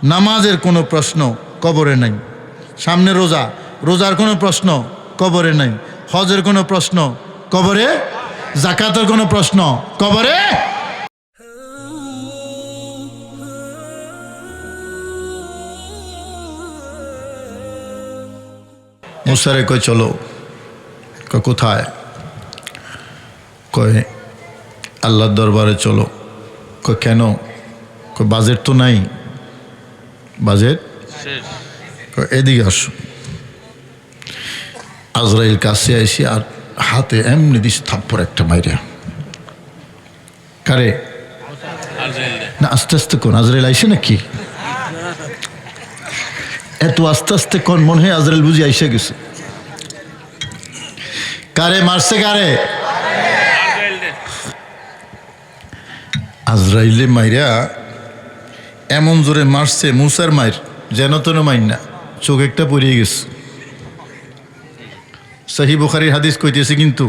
নামাজের কোনো প্রশ্ন কবরে নাই, সামনে রোজা, রোজার কোনো প্রশ্ন কবরে নাই, হজের কোনো প্রশ্ন কবরে, যাকাতের কোনো প্রশ্ন কবরে। মুসারে কয় চলো, কয় কোথায়? কয় আল্লাহর দরবারে চলো। কয় কেন? কয় বাজেট তো নাই। বাজেট? কয় এদিকে আসো। আজরাইল কাছে আইসি আর হাতে এমনি দিস থাপ্পড় একটা মাইরা। কারে? না আস্তে আস্তে কোন আজরাইল আইসে নাকি? এত আস্তে আস্তে কোন মনে হয় আজরাইল বুঝি আইসে গেছে। কারে মারছে? কারে? আজরাইলে মাইরা এমন জোরে মারছে, মুসার মাইর যেন তেন মাইর না, চোখ একটা পড়িয়ে গেছে। সহিহ বুখারীর হাদিস কইতেছে, কিন্তু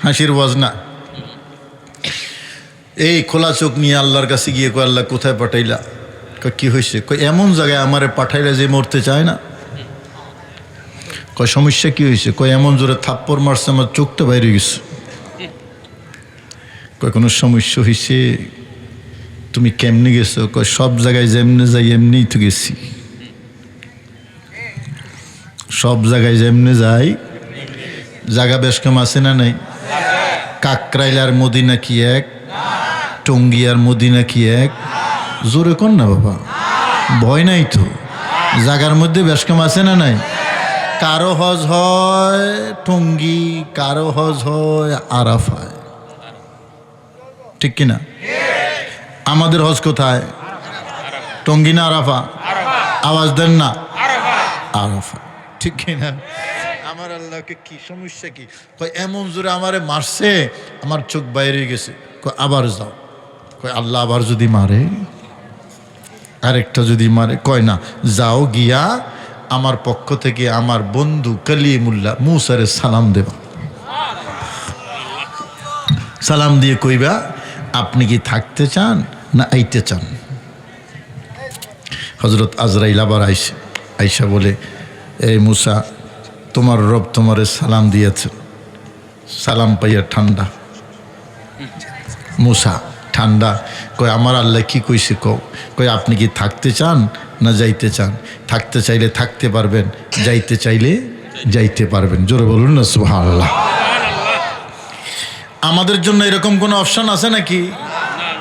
হাসির ওয়াজ না। এই খোলা চোখ নিয়ে আল্লাহর কাছে গিয়ে কয় আল্লাহ কোথায় পাঠাইলা? কয় কি হয়েছে? কয় এমন জায়গায় আমারে পাঠাইলা যে মরতে চায় না। কয় সমস্যা কি হয়েছে? কয় এমন জোরে থাপ্পড় মারছে আমার চোখটা বাইরে গেছে। কয় কোনো সমস্যা হয়েছে? তুমি কেমনি গেছো? কয় সব জায়গায় যেমনি যাই এমনিই তো গেছি। সব জায়গায় যেমনি যাই। জায়গা বেশ কম আছে না নাই? কাকরাইলার মদিনা কি এক? টঙ্গিয়ার মদিনা কি এক? জোরে কর না বাবা, ভয় নাই তো। জায়গার মধ্যে বেশ কম আছে না নাই? কারো হজ হয় টঙ্গি, কারো হজ হয় আরাফায়, ঠিক কিনা? আমাদের হজ কোথায়? টঙ্গি না আরাফা? আওয়াজ দেন না। আরাফা, ঠিক কিনা? আমার আল্লাহকে কি সমস্যা কি? কয় এমন জোরে আমারে মারছে আমার চোখ বাইরে গেছে। কয় আবার যাও। কয় আল্লাহ আবার যদি মারে, আরেকটা যদি মারে? কয় না, যাও গিয়া আমার পক্ষ থেকে আমার বন্ধু কালিমুল্লাহ মুসারে সালাম দেবা। সালাম দিয়ে কইবা আপনি কি থাকতে চান না আইতে চান? হযরত আজরাইল আবার আইসা বলে, এই মুসা, তোমার রব তোমারে সালাম দিয়েছে। সালাম পাইয়া ঠান্ডা। মুসা ঠান্ডা। কয় আমার আল্লাহ কি কইছে? কয় আপনি কি থাকতে চান না যাইতে চান? থাকতে চাইলে থাকতে পারবেন, যাইতে চাইলে যাইতে পারবেন। জোরে বলুন না সুবহানাল্লাহ। আমাদের জন্য এরকম কোনো অপশন আছে নাকি?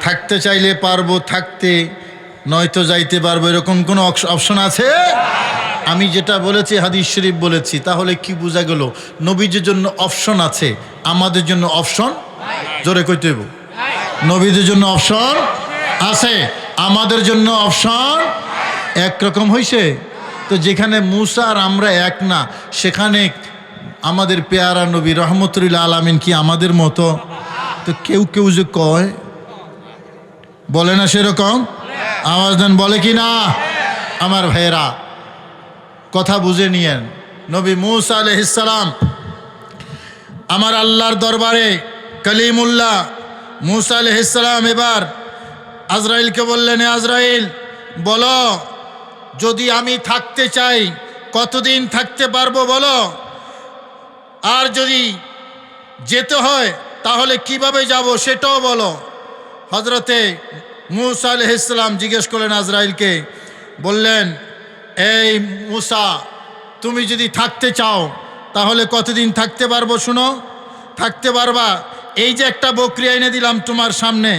থাকতে চাইলে পারবো থাকতে, নয়তো যাইতে পারবো, এরকম কোনো অপশন আছে? আমি যেটা বলেছি হাদিস শরীফ বলেছি, তাহলে কি বোঝা গেল? নবীদের জন্য অপশন আছে, আমাদের জন্য অপশন? জোরে কইতে হইব। নবীদের জন্য অপশন আছে, আমাদের জন্য অপশন একরকম হইছে। তো যেখানে মুসা আর আমরা এক না, সেখানে আমাদের পেয়ারা নবী রহমতুল আলামিন কি আমাদের মতো? তো কেউ কেউ যে কয়, বলে না সেরকম? আওয়াজ দেন, বলে কি না? আমার ভাইয়েরা কথা বুঝে নিয়েন। নবী মুসা আলাইহিস সালাম আমার আল্লাহর দরবারে কালিমুল্লাহ মুসা আলাইহিস সালাম এবার আজরাইলকে বললেন, আজরাইল বলো, যদি আমি থাকতে চাই কতদিন থাকতে পারবো বলো, আর যদি যেতে হয় তাহলে কিভাবে যাব সেটাও বলো। হযরতে মুসা আলাইহিস সালাম জিজ্ঞেস করলেন আজরাইলকে, বললেন, এই মুসা, তুমি যদি থাকতে চাও তাহলে কতদিন থাকতে পারবো? শুনো, থাকতে পারবা। এই যে একটা বকরি এনে দিলাম তোমার সামনে,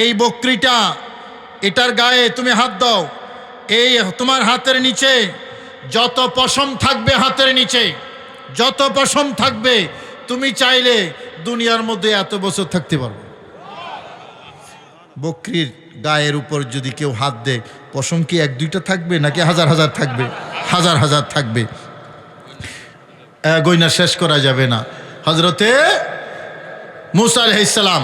এই বকরিটা, এটার গায়ে তুমি হাত দাও। এই তোমার হাতের নিচে যত পশম থাকবে, হাতের নিচে যত পশম থাকবে, তুমি চাইলে দুনিয়ার মধ্যে এত বছর থাকতে পারবে। বকরির গায়ের উপর যদি কেউ হাত দেয়, পশম কি এক দুইটা থাকবে নাকি হাজার হাজার থাকবে? হাজার হাজার থাকবে, গয়না শেষ করা যাবে না। হযরতে মুসা আলাইহিস সালাম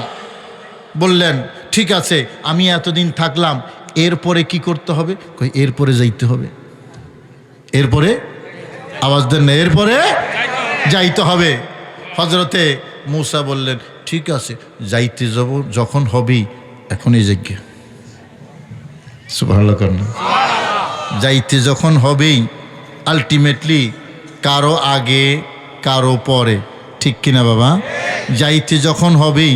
বললেন, ঠিক আছে, আমি এতদিন থাকলাম, এরপরে কি করতে হবে? কই এরপরে যাইতে হবে। এরপরে? আওয়াজ দেন না, এরপরে যাইতে হবে। হযরতে মুসা বললেন, ঠিক আছে, যাইতে যাব যখন হবেই, এখনই যাই। সুবহানাল্লাহ। যাইতে যখন হবেই আলটিমেটলি কারো আগে কারো পরে, ঠিক কিনা বাবা? যাইতে যখন হবেই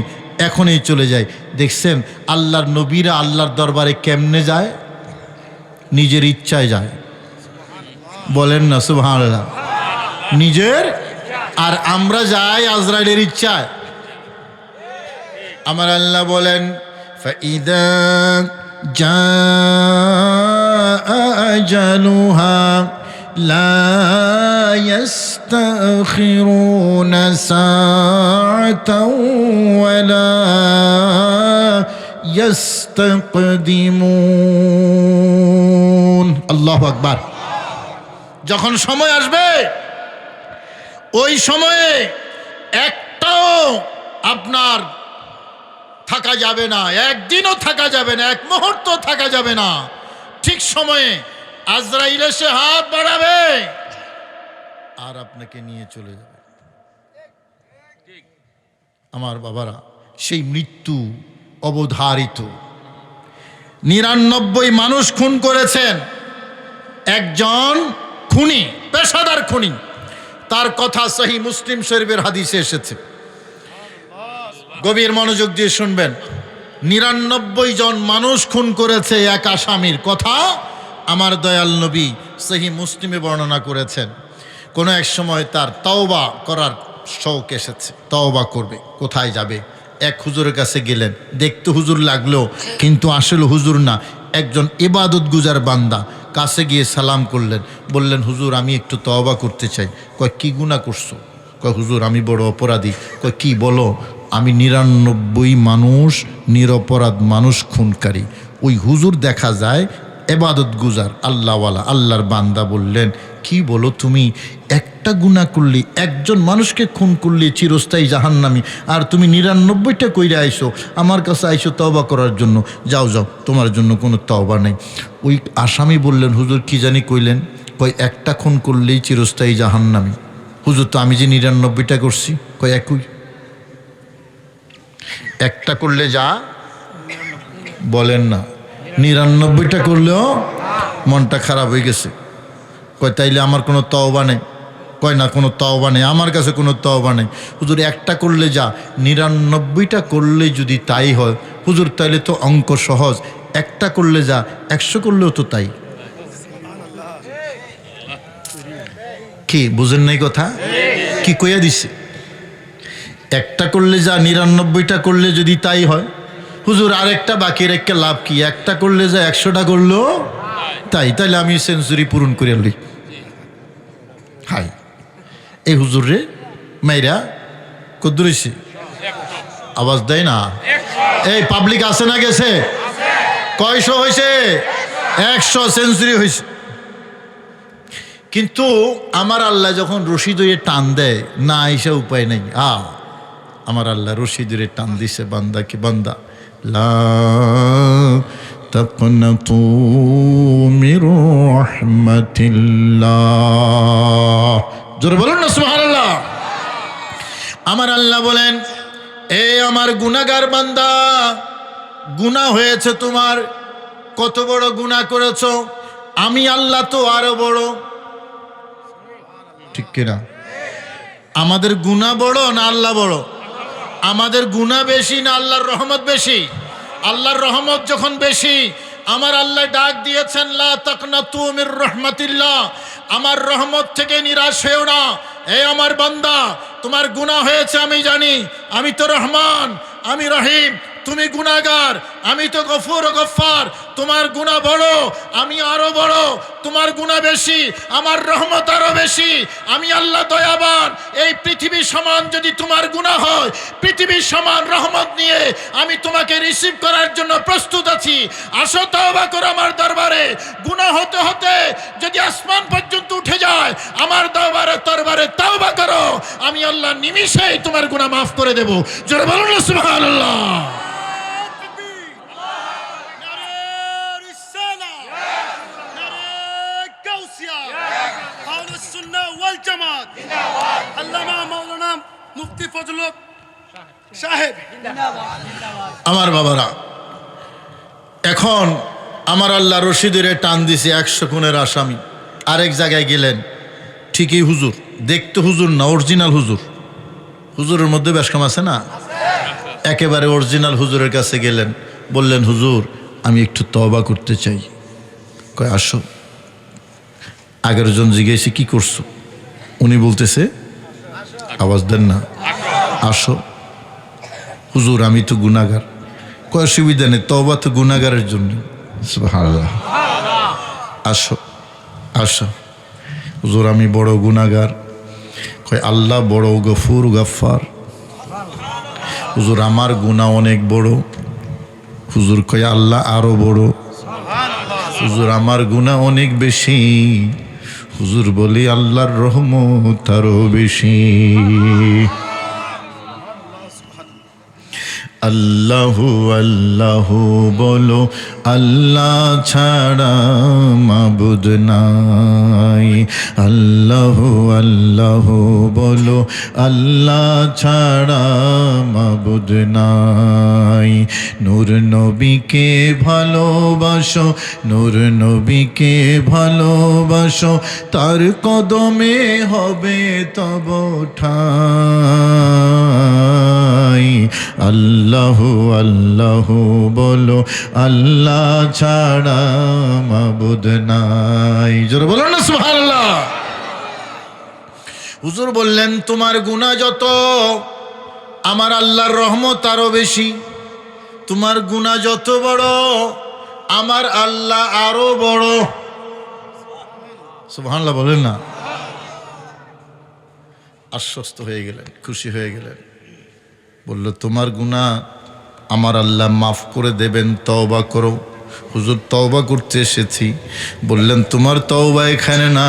এখনই চলে যায়। দেখছেন আল্লাহর নবীরা আল্লাহর দরবারে কেমনে যায়? নিজের ইচ্ছায় যায়। বলেন না সুবহানাল্লাহ? নিজের। আর আমরা যাই আজরাইলের ইচ্ছায়। আমার আল্লাহ বলেন ফাইদা জাআ আজালুহা লা ইস্তাখিরুনা সাআতাও ওয়ালা ইস্তাকদিমুন। আল্লাহু আকবার। যখন সময় আসবে ওই সময়ে একটাও আপনার থাকা যাবে না, একদিনও থাকা যাবে না, এক মুহূর্ত থাকা যাবে না। ঠিক সময়ে আজরাইল এসে হাত বাড়াবে আর আপনাকে নিয়ে চলে যাবে। আমার বাবারা, সেই মৃত্যু অবধারিত। 99 মানুষ খুন করেছেন একজন খুনি, পেশাদার খুনি। তার কথা সহিহ মুসলিম শরীফের হাদিসে এসেছে। গভীর মনোযোগ দিয়ে শুনবেন। 99 জন মানুষ খুন করেছে এক আসামির কথা আমার দয়াল নবী সহিহ মুসলিমে বর্ণনা করেছেন। কোনো এক সময় তার তওবা করার শৌক এসেছে, তওবা করবে। কোথায় যাবে? এক হুজুরের কাছে গেলেন। দেখতে হুজুর লাগলো, কিন্তু আসলে হুজুর না, একজন ইবাদত গুজার বান্দা। কাছে গিয়ে সালাম করলেন, বললেন হুজুর আমি একটু তওবা করতে চাই। কয় কি গুনাহ করছো? কয় হুজুর আমি বড় অপরাধী। কয় কি বলো? আমি 99 মানুষ, নিরপরাধ মানুষ খুনকারী। ওই হুজুর দেখা যায় ইবাদত গুজার, আল্লাহওয়ালা, আল্লাহর বান্দা। বললেন কি বলো তুমি? একটা গুনাহ করলে, একজন মানুষকে খুন করলে চিরস্থায়ী জাহান্নামী, আর তুমি 99টা কইরা আইছো, আমার কাছে আইছো তওবা করার জন্য। যাও যাও, তোমার জন্য কোনো তওবা নেই। ওই আসামি বললেন হুজুর কি জানি কইলেন? কয় একটা খুন করলেই চিরস্থায়ী জাহান্নামী। হুজুর তো আমি যে 99টা করছি। কয় একই। একটা করলে যা বলেন না, 99টা করলেও মনটা খারাপ হয়ে গেছে। কয় তাইলে আমার কোনো তওবা নেই? কয় না, কোনো তওবা নেই, আমার কাছে কোনো তওবা নেই। হুজুর একটা করলে যা, 99টা করলে যদি তাই হয় হুজুর তাইলে তো অঙ্ক সহজ। একটা করলে যা, 100 করলেও তো তাই। কি বুঝেন নাই কথা? কি কইয়া দিছে? একটা করলে যা, 99টা করলে যদি তাই হয় হুজুর আরেকটা বাকি রেখে লাভ কি? একটা করলে যা, 100টা করলেও তাই। তাইলে আমি সেঞ্চুরি পূরণ করে লই। হাই, এই হুজুর রে মাইরা কদ্দুরেছি আওয়াজ দেয় না। এই পাবলিক আছে না গেছে? কয়শো হয়েছে? 100 সেঞ্চুরি হয়েছে। কিন্তু আমার আল্লাহ যখন রশি ধরে টান দেয় না, আইসা উপায় নেই। আমার আল্লাহ রশি ধরে টান দিছে বান্দাকে, বান্দা লা তাকনাতু মির রাহমাতিল্লাহ। জোরে বলুন না সুবহানাল্লাহ। আমার আল্লাহ বলেন এ আমার গুনাহগার বান্দা, গুনাহ হয়েছে তোমার। কত বড় গুনাহ করেছো? আমি আল্লাহ তো আরো বড়, ঠিক কিনা? আমাদের গুনাহ বড় না আল্লাহ বড়? আমাদের গুনাহ বেশি না আল্লাহর রহমত বেশি? আল্লাহর রহমত যখন বেশি, আমার আল্লাহ ডাক দিয়েছেন লা তাকনাতু মির রাহমাতিল্লাহ, আমার রহমত থেকে নিরাশ হয়েও না। এই আমার বান্দা, তোমার গুনাহ হয়েছে আমি জানি, আমি তো রহমান, আমি রহিম। তুমি গুনাহগার, আমি তো গফুর ও গফফার। তোমার গুনাহ বড়, আমি আরো বড়। তোমার গুনাহ বেশি, আমার রহমত আরো বেশি। আমি আল্লাহ দয়াবান। এই পৃথিবী সমান যদি তোমার গুনাহ হয়, পৃথিবীর সমান রহমত নিয়ে আমি তোমাকে রিসিভ করার জন্য প্রস্তুত আছি। আসো তওবা করো আমার দরবারে। গুনাহ হতে হতে যদি আসমান পর্যন্ত উঠে যায়, আমার দরবারে তওবা করো, আমি আল্লাহ নিমিষেই তোমার গুনাহ মাফ করে দেব। জোরে বলুন না সুবহানাল্লাহ। আমার বাবারা, এখন আমার আল্লাহ রশিদের টান দিছে 100 খুনের আসামি। আরেক জায়গায় গেলেন, ঠিকই হুজুর, দেখতে হুজুর না, অরিজিনাল হুজুর। হুজুরের মধ্যে বেশকম আছে না? একেবারে অরিজিনাল হুজুরের কাছে গেলেন, বললেন হুজুর আমি একটু তওবা করতে চাই। কয় আসো। আগের জন জিজ্ঞেসে কি করছো? উনি বলতেছে, আওয়াজ দেন না, আসো। হুজুর আমি তো গুনাহগার। কয় অসুবিধা নেই, তওবা তো গুনাহগারের জন্য। সুবহানাল্লাহ। আসো আসো। হুজুর আমি বড় গুনাহগার। কয় আল্লাহ বড় গফুর গফফার। হুজুর আমার গুনাহ অনেক বড়। হুজুর কয় আল্লাহ আরো বড়। হুজুর আমার গুনাহ অনেক বেশি। হুজুর বলি আল্লাহর রহমত আরো বেশি। আল্লাহু আল্লাহু বলো, আল্লাহ ছাড়া মাবুদ নাই। আল্লাহু আল্লাহু বলো, আল্লাহ ছাড়া মাবুদ নাই। নূর নবীকে ভালোবাসো, নূর নবীকে ভালোবাসো, তার কদমে হবে তব ঠাই। আল্লাহু আল্লাহু বলো, আল্লাহ ছাড়া মাবুদ নাই। জোরে বলো না সুবহানাল্লাহ। হুজুর বললেন তোমার গুনাহ যত, আমার আল্লাহর রহমত আরো বেশি। তোমার গুনাহ যত বড়, আমার আল্লাহ আরো বড়। সুবহানাল্লাহ বলেন না। আশ্বস্ত হয়ে গেলেন, খুশি হয়ে গেলেন। বলল তোমার গুনাহ আমার আল্লাহ মাফ করে দেবেন, তওবা করো। হুজুর তওবা করতে এসেছি। বললেন তোমার তওবা এখানে না,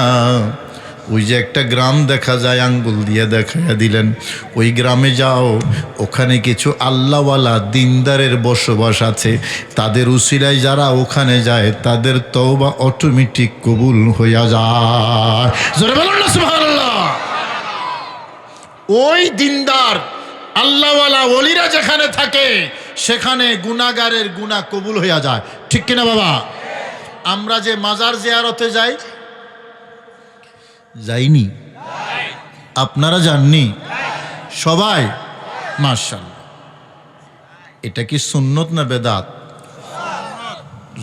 ওই যে একটা গ্রাম দেখা যায়, আঙ্গুল দিয়ে দেখাইয়া দিলেন, ওই গ্রামে যাও। ওখানে কিছু আল্লাহওয়ালা দিনদারের বসবাস আছে। তাদের উসিলায় যারা ওখানে যায় তাদের তওবা অটোমেটিক কবুল হইয়া যায়। জোরে বলুন না সুবহানাল্লাহ। ওই দিনদার আল্লাহওয়ালা ওলিরা যেখানে থাকে সেখানে গুনাহগারের গুনাহ কবুল হইয়া যায়। ঠিক কিনা বাবা? আমরা যে মাজার জিয়ারতে যাই, যাইনি? আপনারা যাননি? সবাই? মাশাআল্লাহ। এটা কি সুন্নত না বেদাত?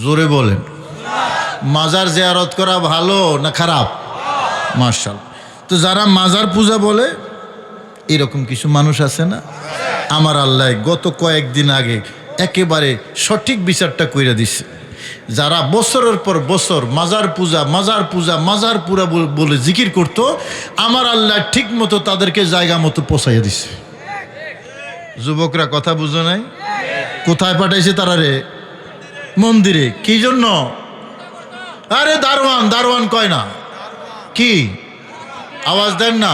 জোরে বলেন। মাজার জিয়ারত করা ভালো না খারাপ? মাশাআল্লাহ। তো যারা মাজার পূজা বলে, এরকম কিছু মানুষ আছে না? আমার আল্লাহ গত কয়েকদিন আগে একেবারে সঠিক বিচারটা কইরা দিছে। যারা বছরের পর বছর মাজার পূজা মাজার পূজা মাজার পুরা বলে জিকির করত, আমার আল্লাহ ঠিক মতো তাদেরকে জায়গা মতো পৌঁছাইয়া দিছে। যুবকরা কথা বুঝো নাই? কোথায় পাঠাইছে তারা রে? মন্দিরে। কি জন্য? আরে দারোয়ান, দারোয়ান কয় না কি? আওয়াজ দেন না।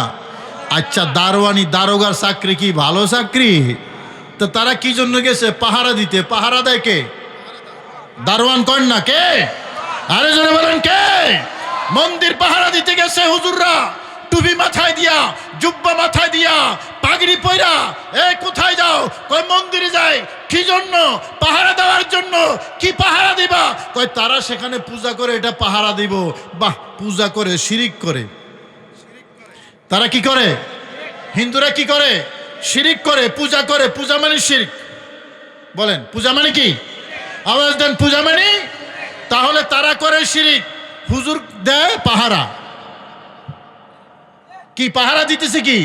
আচ্ছা দারোয়ানি, দারোগার চাকরি কি ভালো চাকরি? তো তারা কি জন্য গেছে? পাহারা দিতে। পাহারা দেয় কে? দারোয়ান কয় না কে? আরে জোরে বলেন কে? মন্দির পাহারা দিতে গেছে হুজুররা, টুপি মাথায় দিয়া, জুব্বা মাথায় দিয়া, পাগড়ি পয়রা। এ কোথায় যাও? কয় মন্দিরে যাই। কি জন্য? পাহারা দেওয়ার জন্য। কি পাহারা দিবা? কয় তারা সেখানে পূজা করে, এটা পাহারা দিব। বাহ, পূজা করে, শিরিক করে। তারা কি করে? হিন্দুরা কি করে? শিরিক করে, পূজা করে। পূজা মানে শিরিক। বলেন পূজা মানে কি? আওয়াজ দেন, পূজা মানে? তাহলে তারা করে শিরিক, হুজুর দেয় পাহারা। কি পাহারা দিতেছে? কি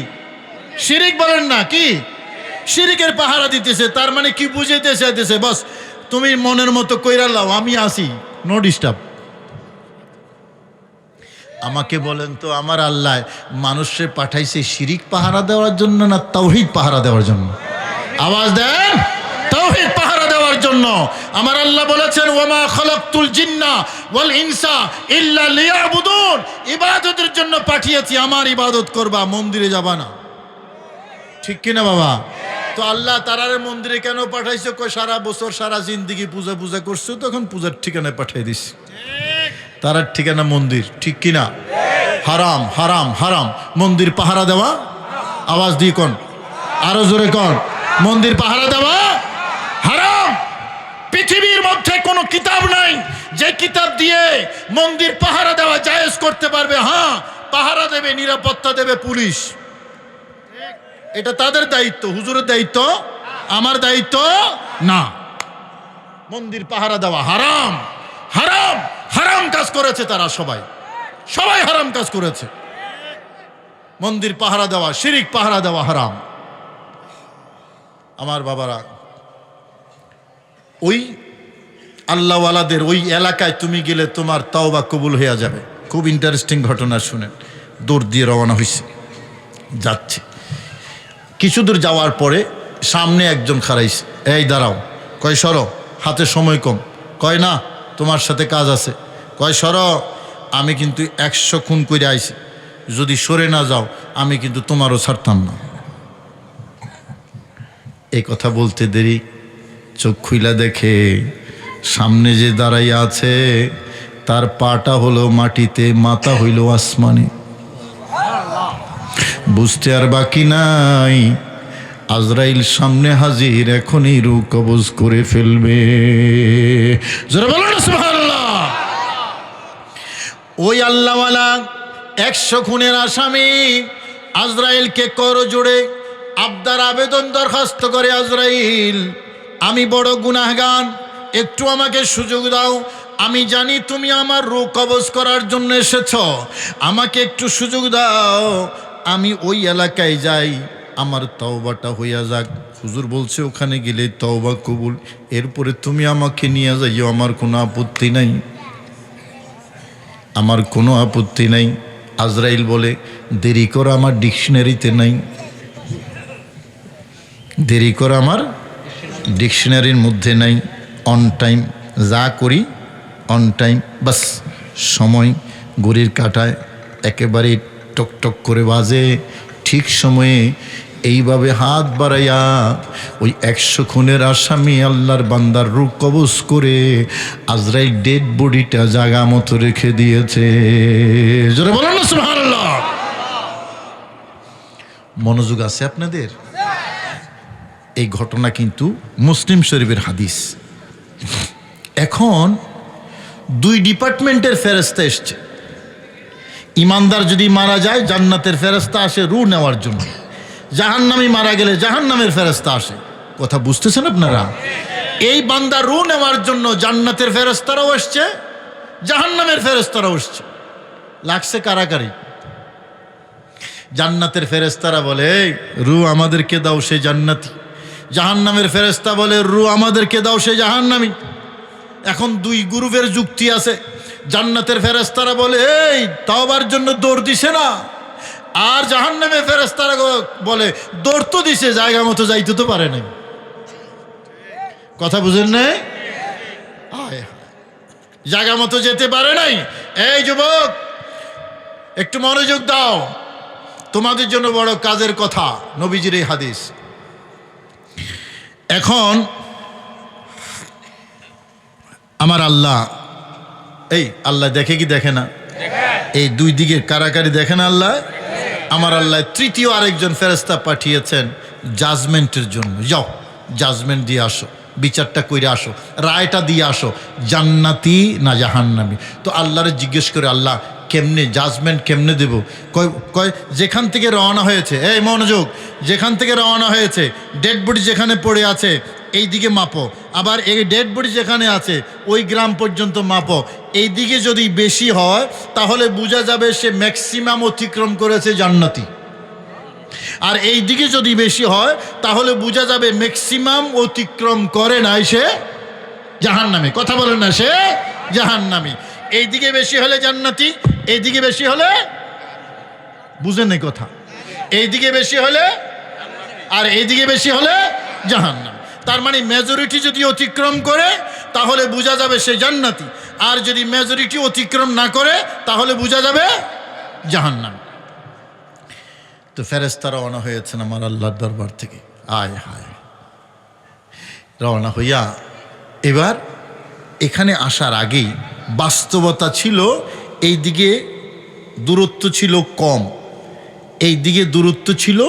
শিরিক? বলেন না কি শিরিকের পাহারা দিতেছে। তার মানে কি বুঝাইতে চাইতেছে? বস তুমি মনের মতো কইরা লাও, আমি আসি, নো ডিস্টার্ব। আমাকে বলেন তো, আমার আল্লাহ মানুষে পাঠাইছে শিরিক পাহারা দেওয়ার জন্য না তাওহীদ পাহারা দেওয়ার জন্য? আওয়াজ দেন। তাওহীদ পাহারা দেওয়ার জন্য। আমার আল্লাহ বলেছেন ওয়ামা খালাকতুল জিন্না ওয়াল ইনসা ইল্লা লিয়াবুদুন। ইবাদতের জন্য পাঠিয়েছি, আমার ইবাদত করবা, মন্দিরে যাবা না। ঠিক কিনা বাবা? তো আল্লাহ তারারে মন্দিরে কেন পাঠাইছে? কই সারা বছর সারা জিন্দেগি পূজা পূজা করছো, তখন পূজার ঠিকানায় পাঠিয়ে দিছি। তারার ঠিকানা মন্দির। ঠিক কিনা? হারাম হারাম হারাম। মন্দির পাহারা দেওয়া, আওয়াজ দিয়ে কোন, আরো জোরে কোন, মন্দির পাহারা দেওয়া হারাম। পৃথিবীর মধ্যে কোনো কিতাব নাই যে কিতাব দিয়ে মন্দির পাহারা দেওয়া জায়েজ করতে পারবে, হ্যাঁ পাহারা দেবে, নিরাপত্তা দেবে পুলিশ, এটা তাদের দায়িত্ব, হুজুরের দায়িত্ব, আমার দায়িত্ব না। মন্দির পাহারা দেওয়া হারাম, হারাম, হারাম কাজ করেছে তারা, সবাই সবাই হারাম কাজ করেছে। মন্দির পাহারা দেওয়া, শিরিক পাহারা দেওয়া হারাম। আমার বাবারা, ওই আল্লাহওয়ালাদের ওই এলাকায় তুমি গেলে তোমার তাওবা কবুল হয়ে যাবে। খুব ইন্টারেস্টিং ঘটনা শুনেন। দৌড় দিয়ে রওনা হয়েছে, যাচ্ছে, কিছু দূর যাওয়ার পরে সামনে একজন খাড়াইছে, এই দাঁড়াও, কয় সরো, হাতে সময় কম, কয় না তোমার সাথে কাজ আছে, কয় সরো, আমি কিন্তু 100 খুন করে আইছি, যদি সরে না যাও আমি কিন্তু তোমারও ছাড়তাম না। এই কথা বলতে দেরি, চোখ খুইলা দেখে সামনে যে দাঁড়াইয়া আছে তার পাটা হলো মাটিতে, মাথা হইল আসমানে। বুঝতে আর বাকি নাই, আজরাইল সামনে হাজির, এখনই রূহ কবজ করে ফেলবে। জোরে বলো না সুবহানাল্লাহ। ওই আল্লাহওয়ালা 100 খুনের আসামি আজরাইলকে করজোড়ে আবদার আবেদন দরখাস্ত করে, আজরাইল আমি বড় গুনাহগার, একটু আমাকে সুযোগ দাও, আমি জানি তুমি আমার রূহ কবজ করার জন্য এসেছ, আমাকে একটু সুযোগ দাও, আমি ওই এলাকায় যাই, আমার তওবাটা হইয়া যাক। হুজুর বলছে ওখানে গেলে তওবা কবুল, এরপরে তুমি আমাকে নিয়ে যাইও, আমার কোনো আপত্তি নাই, আমার কোনো আপত্তি নাই। আজরাইল বলে দেরি করা আমার ডিকশনারিতে নাই, দেরি করা আমার ডিকশনারির মধ্যে নাই। অন টাইম যা করি অন টাইম, বাস সময় ঘড়ির কাঁটায় একেবারে টকটক করে বাজে, ঠিক সময়ে এইভাবে হাত বাড়াইয়া ওই 100 খুনের আসামি আল্লাহর বান্দার রূহ কবজ করে আজরাইল ডেড বডিটা জায়গা মতো রেখে দিয়েছে। জোরে বলেন না সুবহানাল্লাহ। মনোযোগ আছে আপনাদের? এই ঘটনা কিন্তু মুসলিম শরীফের হাদিস। এখন 2 ডিপার্টমেন্টের ফেরেশতা এসছে। ইমানদার যদি মারা যায় জান্নাতের ফেরেশতা আসে রূহ নেওয়ার জন্য, জাহান্নামী মারা গেলে জাহান্নামের ফেরেশতা আসে। কথা বুঝতেছেন আপনারা? এই বান্দার রূহ নেওয়ার জন্য জান্নাতের ফেরেশতারাও আসছে, জাহান্নামের ফেরেশতারাও আসছে। লাগছে কারাকারি। জান্নাতের ফেরেশতারা বলে রূহ আমাদেরকে দাও, সে জান্নাতি। জাহান্নামের ফেরেশতা বলে রূহ আমাদেরকে দাও, সে জাহান্নামী। এখন 2 গ্রুপের যুক্তি আছে। জান্নাতের ফেরেশতারা বলে এই তাওবার জন্য দৌড় দিছে না, আর জাহান্নামের ফেরেশতারা বলে দৌড় তো দিছে, জায়গা মতো যাইতে তো পারে নাই। কথা বুঝেন নাই? জায়গা মতো যেতে পারে নাই। এই যুবক একটু মনোযোগ দাও, তোমাদের জন্য বড় কাজের কথা, নবীজির এই হাদিস। এখন আমার আল্লাহ, এই আল্লাহ দেখে কি দেখে না? এই 2 দিকে কারাকারি দেখে না আল্লাহ? আমার আল্লাহ তৃতীয় আরেকজন ফেরেশতা পাঠিয়েছেন জাজমেন্টের জন্য। যাও জাজমেন্ট দিয়ে আসো, বিচারটা কইরে আসো, রায়টা দিয়ে আসো, জান্নাতি না জাহান্নামী। তো আল্লাহরে জিজ্ঞেস করে আল্লাহ কেমনে জাজমেন্ট কেমনে দেব? কয় যেখান থেকে রওনা হয়েছে, এই মনোযোগ, যেখান থেকে রওনা হয়েছে ডেড বডি যেখানে পড়ে আছে এই দিকে মাপো, আবার এই ডেড বডি যেখানে আছে ওই গ্রাম পর্যন্ত মাপো। এই দিকে যদি বেশি হয় তাহলে বোঝা যাবে সে ম্যাক্সিমাম অতিক্রম করেছে জান্নাতি, আর এই দিকে যদি বেশি হয় তাহলে বোঝা যাবে ম্যাক্সিমাম অতিক্রম করে নাই, সে জাহান্নামী। কথা বলেন না, সে জাহান্নামী। এই দিকে বেশি হলে জান্নাতি, এই দিকে বেশি হলে, বুঝেন এই কথা, এই দিকে বেশি হলে আর এই দিকে বেশি হলে জাহান্নামী। তার মানে মেজরিটি যদি অতিক্রম করে তাহলে বোঝা যাবে সে জান্নাতি, আর যদি মেজরিটি অতিক্রম না করে তাহলে বোঝা যাবে জাহান্নামী। তো ফেরেশতা রওনা হয়েছেন আমার আল্লাহর দরবার থেকে। আয় হায়, রওনা হইয়া এবার এখানে আসার আগেই বাস্তবতা ছিল এই দিকে দূরত্ব ছিল কম, এই দিকে দূরত্ব ছিল,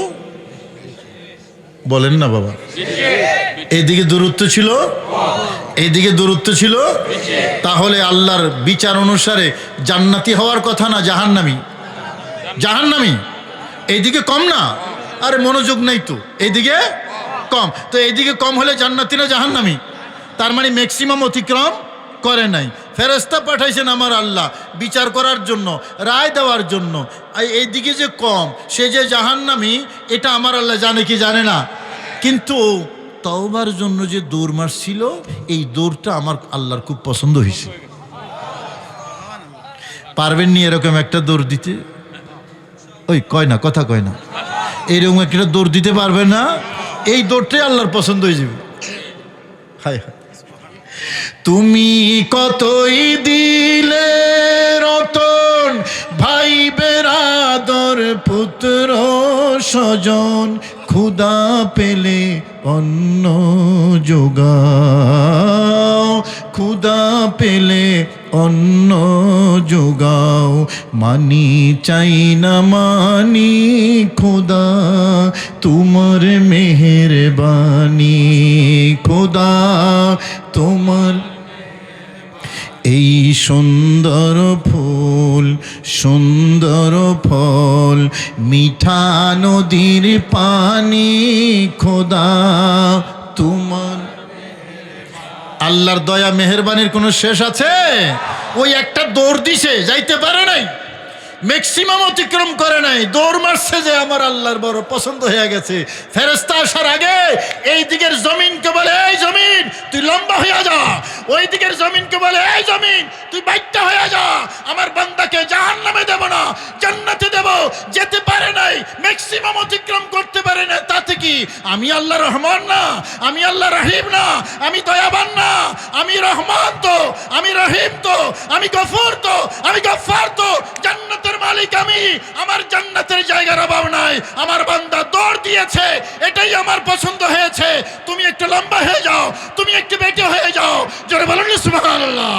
বলেন না বাবা, এইদিকে দূরত্ব ছিল, এইদিকে দূরত্ব ছিল, তাহলে আল্লাহর বিচার অনুসারে জান্নাতি হওয়ার কথা না জাহান্নামী? জাহান্নামী। এইদিকে কম না? আরে মনোযোগ নেই তো, এইদিকে কম। তো এইদিকে কম হলে জান্নাতি না জাহান্নামী? তার মানে ম্যাক্সিমাম অতিক্রম করে নাই। ফেরেশতা পাঠাইছেন আমার আল্লাহ বিচার করার জন্য, রায় দেওয়ার জন্য। এইদিকে যে কম, সে যে জাহান্নামী, এটা আমার আল্লাহ জানে কি জানে না? কিন্তু তওবার জন্য যে দৌড় মারছিল, এই দৌড়টা আমার আল্লাহর খুব পছন্দ হয়েছে। পারবেন নি এরকম একটা দৌড় দিতে? ওই কয় না, কথা কয় না। এইরকম একটা দৌড় দিতে পারবে না? এই দৌড়টাই আল্লাহর পছন্দ হয়ে যাবে। হায় হায়, তুমি কতই দিলে রতন, ভাই বেরাদর পুত্র স্বজন, ক্ষুধা পেলে অন্ন যোগাও, ক্ষুধা পেলে অন্ন যোগাও, মানি চাই না মানি খোদা তোমার মেহেরবানি, খোদা তোমার। এই সুন্দর ফুল সুন্দর ফল, মিঠা নদীর পানি, খোদা তোমার। আল্লাহর দয়া মেহেরবানির কোনো শেষ আছে? ওই একটা দৌড় দিছে, যাইতে পারে নাই, ম্যাক্সিমাম অতিক্রম করে নাই, দৌড় মারছে যে আমার আল্লাহর বড় পছন্দ হয়ে গেছে। ফেরেশতা আসার আগে এই দিকের জমিনকে বলে, এই জমিন তুই লম্বা হয়ে যা, ওই দিকের জমিনকে বলে, এই জমিন তুই বাইট্টা হয়ে যা, আমার বান্দাকে জাহান্নামে দেব না জান্নাতে দেব। যেতে পারে নাই, ম্যাক্সিমাম অতিক্রম করতে পারে না। তাতে কি আমি আল্লাহ রহমান না? আমি আল্লাহ রহিম না? আমি দয়াবান না? আমি রহমান তো, আমি রহিম তো, আমি গফুর তো, আমি গফফার তো, জান্নাতের মালিক আমি। আমার জান্নাতের জায়গার অভাব নাই। আমার বান্দা দৌড় দিয়েছে, এটাই আমার পছন্দ হয়েছে। তুমি একটু লম্বা হয়ে যাও, তুমি একটু বেটে হয়ে যাও। জোরে বলুন সুবহানাল্লাহ।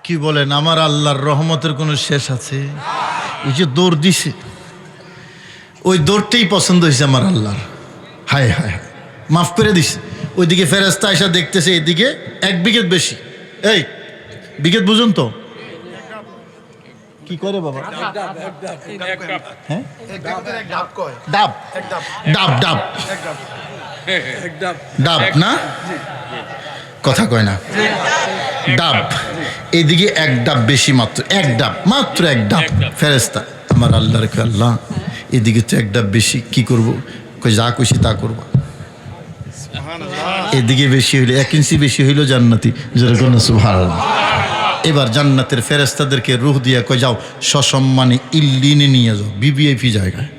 কি বলেন, আমার আল্লাহর রহমতের কোনো শেষ আছে? এই যে দৌড় দিছে, ওই দৌড়টাই পছন্দ হয়েছে আমার আল্লাহর। হায় হায় হায়, মাফ করে দিছে। ওইদিকে ফেরেশতা এসে দেখতেছে এদিকে 1 বিঘত বেশি। এই বিঘত বুঝুন তো কি করে বাবা? হ্যাঁ, ডাব ডাব ডাব ডাব না, কথা কয় না। ডাব, এইদিকে 1 ডাব বেশি, মাত্র 1 ডাব, মাত্র 1 ডাব। ফেরেশতা আমার আল্লাহর কয়, আল্লাহ এদিকে তো 1 ডাব বেশি, কি করবো? কই যা খুশি তা করবো। এদিকে বেশি হইলে 1 ইঞ্চি বেশি হইল জান্নাতি, যেরকম সুবহানাল্লাহ। এবার জান্নাতের ফেরেশতাদেরকে রূহ দিয়া কই যাও সসম্মানে ইল্লিনে নিয়ে যাও, ভিভিআইপি জায়গায়।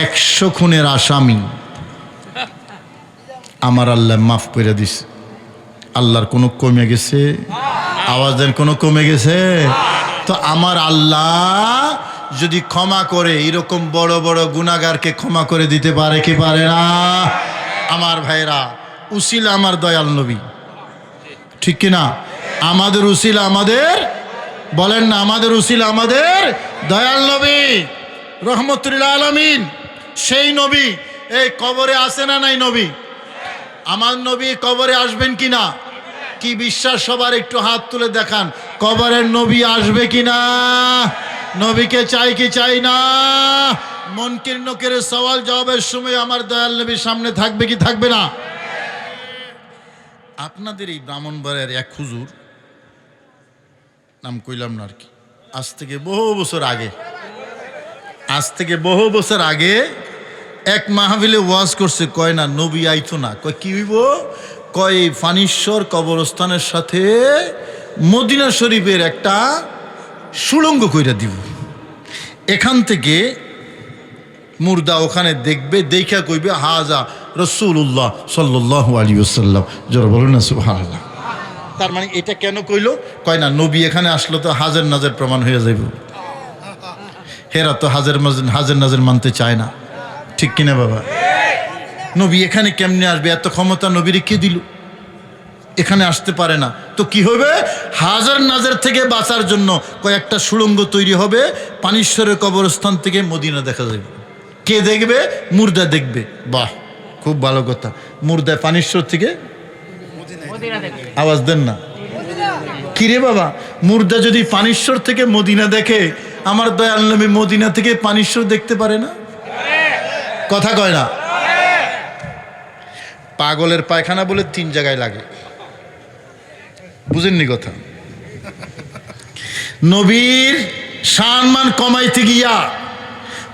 100 খুনের আসামি আমার আল্লাহ মাফ করে দিছে। আল্লাহর কোনো কমে গেছে? আওয়াজ দেন, কোনো কমে গেছে? তো আমার আল্লাহ যদি ক্ষমা করে, এরকম বড় বড় গুনাহগারকে ক্ষমা করে দিতে পারে কি পারে না? আমার ভাইরা, উসিলা আমার দয়াল নবী, ঠিক কিনা? আমাদের উসিলা, আমাদের বলেন না, আমাদের উসিলা আমাদের দয়াল নবী রহমতুল আলামিন। সেই নবী এই কবরে আছে না নাই? নবী, আমার নবী কবরে আসবেন কিনা? কি বিশ্বাস সবার? একটু হাত তুলে দেখান, কবরের নবী আসবে কিনা? নবীকে চাই কি চাই না? মুনকির নকিরের সওয়াল জবাবের সময় আমার দয়াল নবী সামনে থাকবে কি থাকবে না? আপনাদের এই ব্রাহ্মণবাড়িয়ার এক হুজুর, নাম কইলাম না আর কি, আজ থেকে বহু বছর আগে এক মাহফিলে ওয়াজ করছে। কয় না নবী আইতো না। কয় কি হইব? কয় ফানিশ্বর কবরস্থানের সাথে মদিনা শরীফের একটা সুড়ঙ্গ কইরা দিব, এখান থেকে মুর্দা ওখানে দেখবে, দেখা কইবে হাজা রাসূলুল্লাহ সাল্লাল্লাহু আলাইহি ওয়াসাল্লাম। যারা বলেন না সুবহানাল্লাহ। তার মানে এটা কেন কইলো? কয় না নবী এখানে আসলো তো হাজার নাজের প্রমাণ হয়ে যাইব। হেরা তো হাজার নাজের মানতে চায় না, ঠিক কিনা বাবা? নবী এখানে কেমনে আসবে? এত ক্ষমতা নবীরে কে দিল? এখানে আসতে পারে না, তো কি হবে? হাজার নাজার থেকে বাঁচার জন্য কয়েকটা সুড়ঙ্গ তৈরি হবে, পানিশ্বরের কবরস্থান থেকে মদিনা দেখা যাবে। কে দেখবে? মুর্দা দেখবে। বাহ, খুব ভালো কথা। মুর্দা পানিশ্বর থেকে আওয়াজ দেন না। কিরে বাবা, মুর্দা যদি পানিশ্বর থেকে মদিনা দেখে, আমার দয়াল নবী মদিনা থেকে পানিশ্বর দেখতে পারে না? কথা কয় না? পাগলের পায়খানা বলে 3 জায়গায় লাগে, বুঝেননি কথা? নবীর সম্মান কমাইতে গিয়া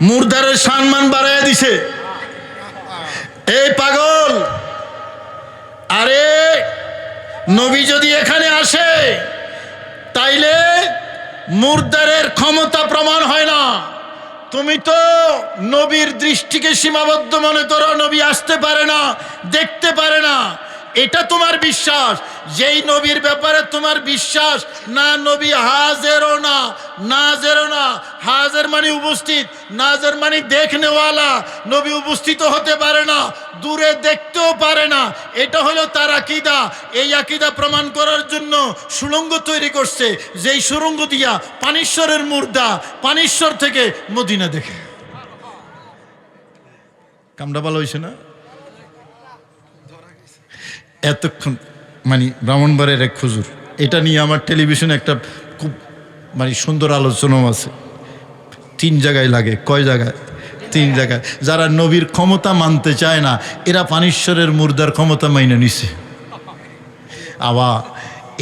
মুর্দারের সম্মান বাড়াইয়া দিছে। এই পাগল, আরে নবী যদি এখানে আসে তাইলে মুর্দারের ক্ষমতা প্রমাণ হয় না। তুমি তো নবীর দৃষ্টিকে সীমাবদ্ধ মনে করো, নবী আসতে পারে না, দেখতে পারে না, এটা তোমার বিশ্বাস। যেই নবীর ব্যাপারে তোমার বিশ্বাস না, নবী হাজেরও না নাজেরও না। হাজের মানে উপস্থিত, নাজের মানে দেখনেওয়ালা। নবী উপস্থিত হতে পারে না, দূরে দেখতেও পারে না, এটা হলো তার আকীদা। এই আকীদা প্রমাণ করার জন্য সুড়ঙ্গ তৈরি করছে, যেই সুড়ঙ্গ দিয়া পানিশ্বরের মুর্দা পানিশ্বর থেকে মদিনা দেখে। কামটা ভালো হয়েছে না? এতক্ষণ মানে ব্রাহ্মণবাড়ির এক হুজুর, এটা নিয়ে আমার টেলিভিশনে একটা খুব মানে সুন্দর আলোচনাও আছে। 3 জায়গায় লাগে। কয় জায়গায়? 3 জায়গায়। যারা নবীর ক্ষমতা মানতে চায় না, এরা পানিশ্বরের মুর্দার ক্ষমতা মাইনে নিছে। আবার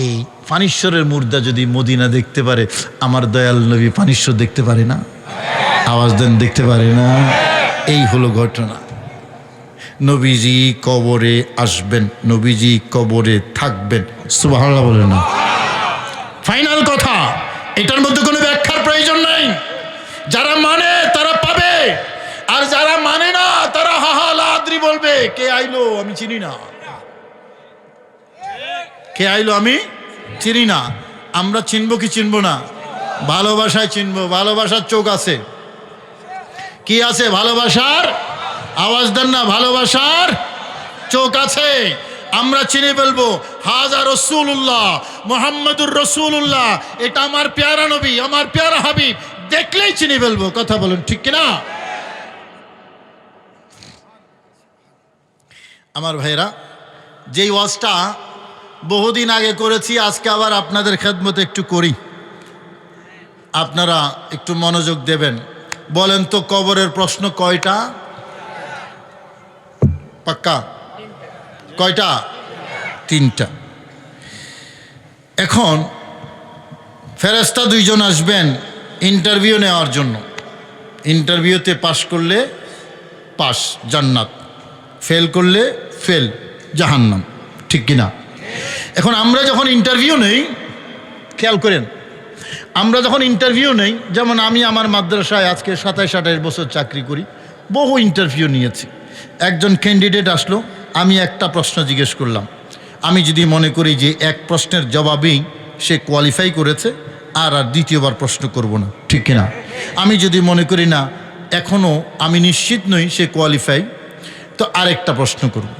এই পানিশ্বরের মুর্দা যদি মদিনা দেখতে পারে, আমার দয়াল নবী পানিশ্বর দেখতে পারে না? আওয়াজ দেন, দেখতে পারে না? এই হলো ঘটনা। নবীজি কবরে আসবেন, নবীজি কবরে থাকবেন। সুবহানাল্লাহ বলেন না? ফাইনাল কথা, এটার মধ্যে কোনো ব্যাখ্যার প্রয়োজন নাই। যারা মানে তারা পাবে, আর যারা মানে না তারা হাহা লাদ্রি বলবে। কে আইলো আমি চিনি না, কে আইলো আমি চিনি না। আমরা চিনবো কি চিনবো না? ভালোবাসায় চিনবো। ভালোবাসার চোখ আছে, কি আছে? ভালোবাসার, আওয়াজ দেন না, ভালোবাসার চোখ আছে। আমরা চিনে ফেলবো হাজা রসুল্লাহ, মোহাম্মদুর রসুল্লাহ, এটা আমার পেয়ারা নবী, আমার পেয়ারা হাবিব, দেখলেই চিনে ফেলবো। কথা বলুন, ঠিক কিনা? আমার ভাইরা, যেই ওয়াজটা বহুদিন আগে করেছি, আজকে আবার আপনাদের খেদমতে একটু করি, আপনারা একটু মনোযোগ দেবেন। বলেন তো, কবরের প্রশ্ন কয়টা? পাক্কা? কয়টা? 3টা। এখন ফেরেশতা 2 জন আসবেন ইন্টারভিউ নেওয়ার জন্য। ইন্টারভিউতে পাশ করলে পাস, জান্নাত; ফেল করলে ফেল, জাহান্নাম। ঠিক কিনা? এখন আমরা যখন ইন্টারভিউ নেই, খেয়াল করেন, আমরা যখন ইন্টারভিউ নেই, যেমন আমি আমার মাদ্রাসায় আজকে 27-28 বছর চাকরি করি, বহু ইন্টারভিউ নিয়েছি। একজন ক্যান্ডিডেট আসলো, আমি একটা প্রশ্ন জিজ্ঞেস করলাম, আমি যদি মনে করি যে এক প্রশ্নের জবাবেই সে কোয়ালিফাই করেছে, আর দ্বিতীয়বার প্রশ্ন করব না। ঠিক কিনা? আমি যদি মনে করি না, এখনও আমি নিশ্চিত নই সে কোয়ালিফাই, তো আরেকটা প্রশ্ন করব।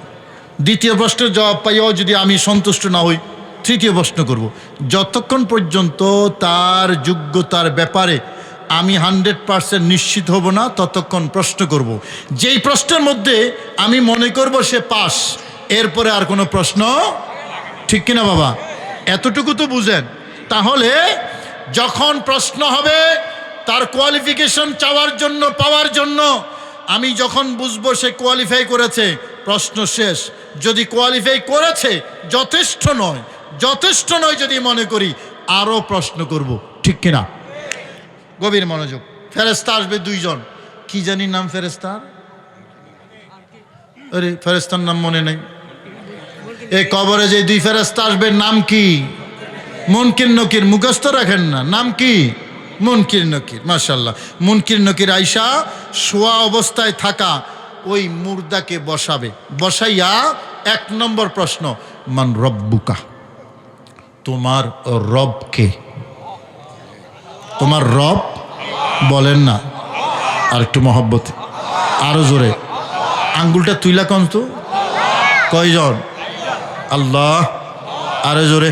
দ্বিতীয় প্রশ্নের জবাব পাইও যদি আমি সন্তুষ্ট না হই, তৃতীয় প্রশ্ন করব। যতক্ষণ পর্যন্ত তার যোগ্যতার ব্যাপারে আমি 100% নিশ্চিত হব না, ততক্ষণ প্রশ্ন করব। যেই প্রশ্নের মধ্যে আমি মনে করব সে পাস, এরপরে আর কোনো প্রশ্ন। ঠিক কিনা বাবা? এতটুকু তো বুঝেন। তাহলে যখন প্রশ্ন হবে তার কোয়ালিফিকেশন চাওয়ার জন্য, পাওয়ার জন্য, আমি যখন বুঝবো সে কোয়ালিফাই করেছে, প্রশ্ন শেষ। যদি কোয়ালিফাই করেছে, যথেষ্ট নয়, যথেষ্ট নয় যদি মনে করি, আরও প্রশ্ন করব। ঠিক কিনা? গভীর মনোযোগ। ফেরেশতা আসবে 2 জন। কি জানি নাম ফেরেশতার? আরে ফেরেশতার নাম মনে নেই। এই কবরে যে 2 ফেরেশতা আসবে, নাম কি? মুনকির নকির। মুখস্থ রাখেন না, নাম কি? মুনকির নকির। মাশাআল্লাহ। মুনকির নকির আইসা শোয়া অবস্থায় থাকা ওই মুর্দাকে বসাবে। বসাইয়া 1 নম্বর প্রশ্ন, মান রব্বুকা, তোমার রব কে? তোমার রব বলেন না, আর একটু মহব্বতে, আরো জোরে। আঙ্গুলটা তুইলা কন তো, কয়জন? আল্লাহ, আরো জোরে,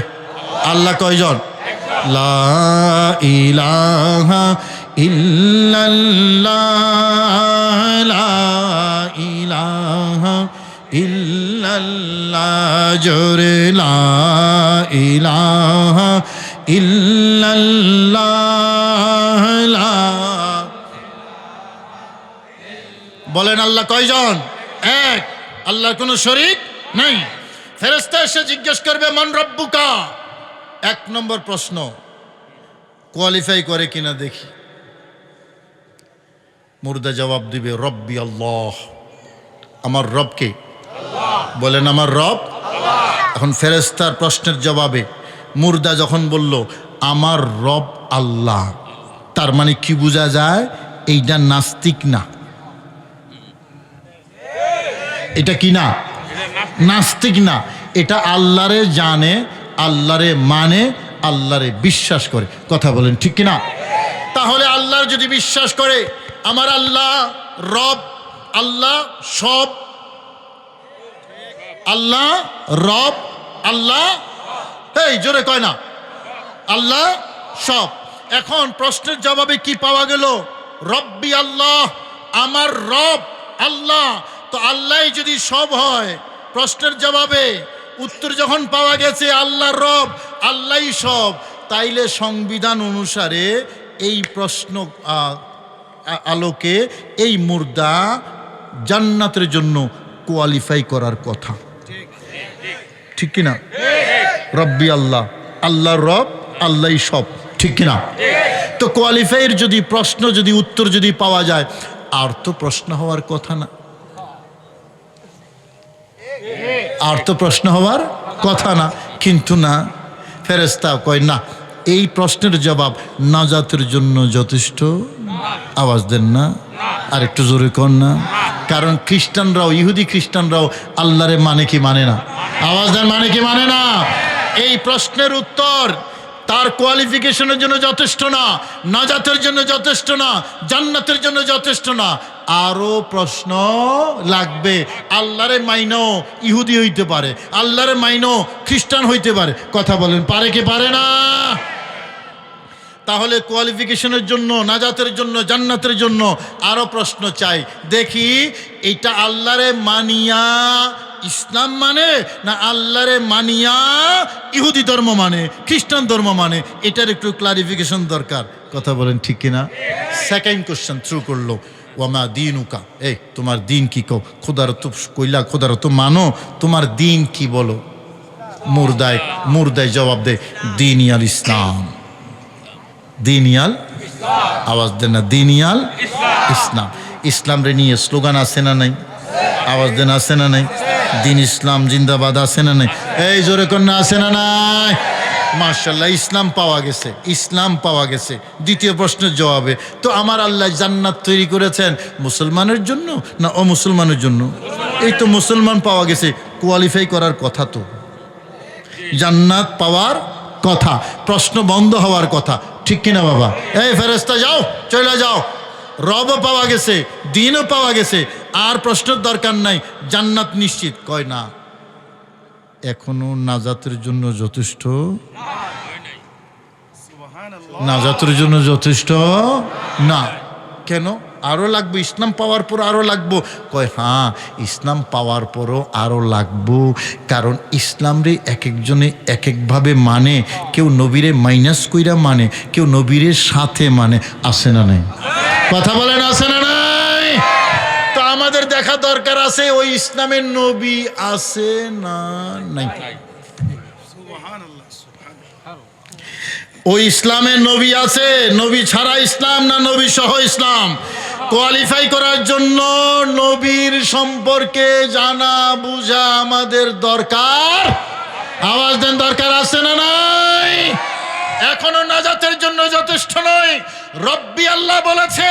আল্লাহ কয়জন? লা ইলাহা ইল্লাল্লাহ, লা ইলাহা ইল্লাল্লাহ, জোরে লা ইলাহা ইল্লাল্লাহ, লা। বলেন আল্লাহ কয়জন? এক। আল্লাহর কোনো শরীক নাই। ফেরেশতা এসে জিজ্ঞেস করবে মান রব্বুকা। এক নম্বর প্রশ্ন, কোয়ালিফাই করে কিনা দেখি। মুর্দা জবাব দিবে রব্বি আল্লাহ, আমার রব কে? বলেন আমার রব। এখন ফেরেশতার প্রশ্নের জবাবে মুর্দা যখন বলল আমার রব আল্লাহ, তার মানে কি বোঝা যায়? এইটা নাস্তিক না। এটা কি না? নাস্তিক না। এটা আল্লাহরে জানে, আল্লাহরে মানে, আল্লাহরে বিশ্বাস করে। কথা বলেন ঠিক কিনা? তাহলে আল্লাহর যদি বিশ্বাস করে আমার আল্লাহ রব, আল্লাহ সব, আল্লাহ রব, আল্লাহ এই জোরে কয় না, আল্লাহ সব। এখন প্রশ্নের জবাবে কি পাওয়া গেল? রব্বি আল্লাহ, আমার রব আল্লাহ। তো আল্লাহ যদি সব হয়, প্রশ্নের জবাবে উত্তর যখন পাওয়া গেছে আল্লাহ রব, আল্লাহই সব, তাইলে সংবিধান অনুসারে এই প্রশ্ন আলোকে এই মুর্দা জান্নাতের জন্য কোয়ালিফাই করার কথা। ঠিক কিনা? রব্বি আল্লাহ, আল্লাহর রব, আল্লাহই সব, ঠিক কিনা? তো কোয়ালিফাইয়ের যদি প্রশ্ন, যদি উত্তর যদি পাওয়া যায়, আর তো প্রশ্ন হওয়ার কথা না, আর তো প্রশ্ন হওয়ার কথা না। কিন্তু না, ফেরেশতা কয় না, এই প্রশ্নের জবাব নাজাতের জন্য যথেষ্ট। আওয়াজ দেন না, আর একটু জোরে কর না। কারণ খ্রিস্টানরাও, ইহুদি খ্রিস্টানরাও আল্লাহরে মানে কি মানে না? আওয়াজ দেন, মানে কি মানে না? এই প্রশ্নের উত্তর তার কোয়ালিফিকেশনের জন্য যথেষ্ট না, নাজাতের জন্য যথেষ্ট না, জান্নাতের জন্য যথেষ্ট না, আরো প্রশ্ন লাগবে। আল্লাহরে মাইনো ইহুদি হইতে পারে, আল্লাহরে মাইনো খ্রিস্টান হইতে পারে। কথা বলেন, পারে কি পারে না? তাহলে কোয়ালিফিকেশনের জন্য, নাজাতের জন্য, জান্নাতের জন্য আরো প্রশ্ন চাই। দেখি এটা আল্লাহরে মানিয়া ইসলাম মানে, না আল্লাহরে মানিয়া ইহুদি ধর্ম মানে, খ্রিস্টান ধর্ম মানে, এটার একটু ক্লারিফিকেশন দরকার। কথা বলেন ঠিক কিনা? সেকেন্ড কোশ্চেন থ্রু করলো, ওয়ামা দিনুকা, এই তোমার দিন কি? খোদার তো কইলা, খোদার তো মানো, তোমার দিন কি বলো? মুর্দায় জবাব দেয় দিনিয়াল ইসলাম। দিনিয়াল, আওয়াজ দেন না, দিনিয়াল ইসলাম। ইসলাম রে নিয়ে স্লোগান আছে না নাই? আওয়াজ দেন, আছে না নাই? দিন ইসলাম জিন্দাবাদ আছে না নাই? এই জোরে কন্যা আছে না নাই? মাশাআল্লাহ, ইসলাম পাওয়া গেছে, ইসলাম পাওয়া গেছে। দ্বিতীয় প্রশ্নের জবাবে, তো আমার আল্লাহ জান্নাত তৈরি করেছেন মুসলমানের জন্য না অমুসলমানের জন্য? এই তো মুসলমান পাওয়া গেছে, কোয়ালিফাই করার কথা, তো জান্নাত পাওয়ার কথা, প্রশ্ন বন্ধ হওয়ার কথা, ঠিক কিনা বাবা? এই ফেরেশতা যাও, চলে যাও, রবও পাওয়া গেছে, দিনও পাওয়া গেছে, আর প্রশ্নের দরকার নাই, জান্নাত নিশ্চিত। কয় না, এখনো নাজাতের জন্য যথেষ্ট, নাজাতের জন্য যথেষ্ট না। কেন? আরো লাগবে, ইসলাম পাওয়ার পর আরো লাগবো। কয় হ্যাঁ, ইসলাম পাওয়ার পরও আরো লাগবো, কারণ ইসলাম রে এক একজনে এক একভাবে মানে। কেউ নবীরে মাইনাস কইরা মানে, কেউ নবীরে সাথে মানে। আছে না নাই? কথা বলেন, আছে না নাই? তো আমাদের দেখা দরকার আছে ওই ইসলামের নবী আছে না নাই? ওই ইসলামের নবী আছে, নবী ছাড়া ইসলাম না নবী সহ ইসলাম? কোয়ালিফাই করার জন্য নবীর সম্পর্কে জানা বুঝা আমাদের দরকার। আওয়াজ দেন, দরকার আছে না নাই? এখনো নাজাতের জন্য যথেষ্ট নয়। রব্বি আল্লাহ বলেছে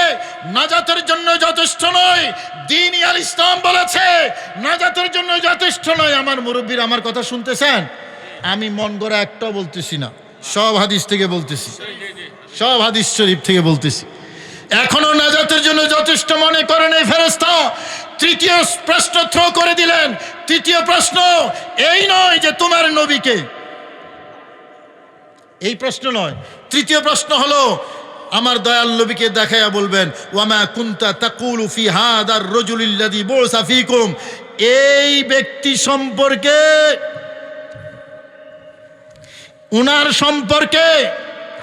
নাজাতের জন্য যথেষ্ট নয়, দিনিয়াল ইসলাম বলেছে নাজাতের জন্য যথেষ্ট নয়। আমার মুরব্বীর আমার কথা শুনতেছেন? আমি মন গড়া একটাও বলতেছি না, সব হাদিস থেকে বলতেছি, সব হাদিস শরীফ থেকে বলতেছি। এখনো নাজাতের জন্য যথেষ্ট মনে করেন এই ফেরেশতা। তৃতীয় প্রশ্ন থ্রো করে দিলেন। তৃতীয় প্রশ্ন এই নয় যে তোমার নবীকে, এই প্রশ্ন নয়। তৃতীয় প্রশ্ন হলো আমার দয়াল নবীকে দেখাইয়া বলবেন ওয়ামা কুনতা তাকুলু ফি হাদার রাজুলিল্লাযী বুসা ফীকুম, এই ব্যক্তি সম্পর্কে, উনার সম্পর্কে,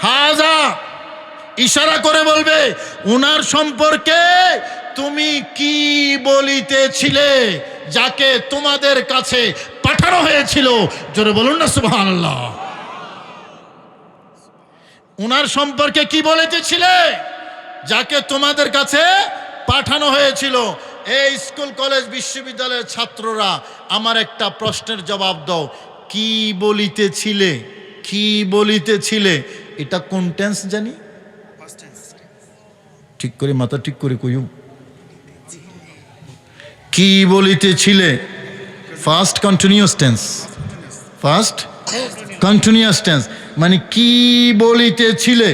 হাজা ইশারা করে বলবে উনার সম্পর্কে তুমি কি বলিতেছিলে যাকে তোমাদের কাছে পাঠানো হয়েছিল। জোরে বলুন না সুবহানাল্লাহ। উনার সম্পর্কে কি বলিতেছিলে যাকে তোমাদের কাছে পাঠানো হয়েছিল। এই স্কুল কলেজ বিশ্ববিদ্যালয়ের ছাত্ররা আমার একটা প্রশ্নের জবাব দাও, কি বলিতেছিলে? কি বলিতেছিলে এটা কোন টেন্স জানি? ঠিক করে মাথা ঠিক করে কইও। কি বলিতেছিলে first continuous tense, first continuous tense মানে কি বলিতেছিলে,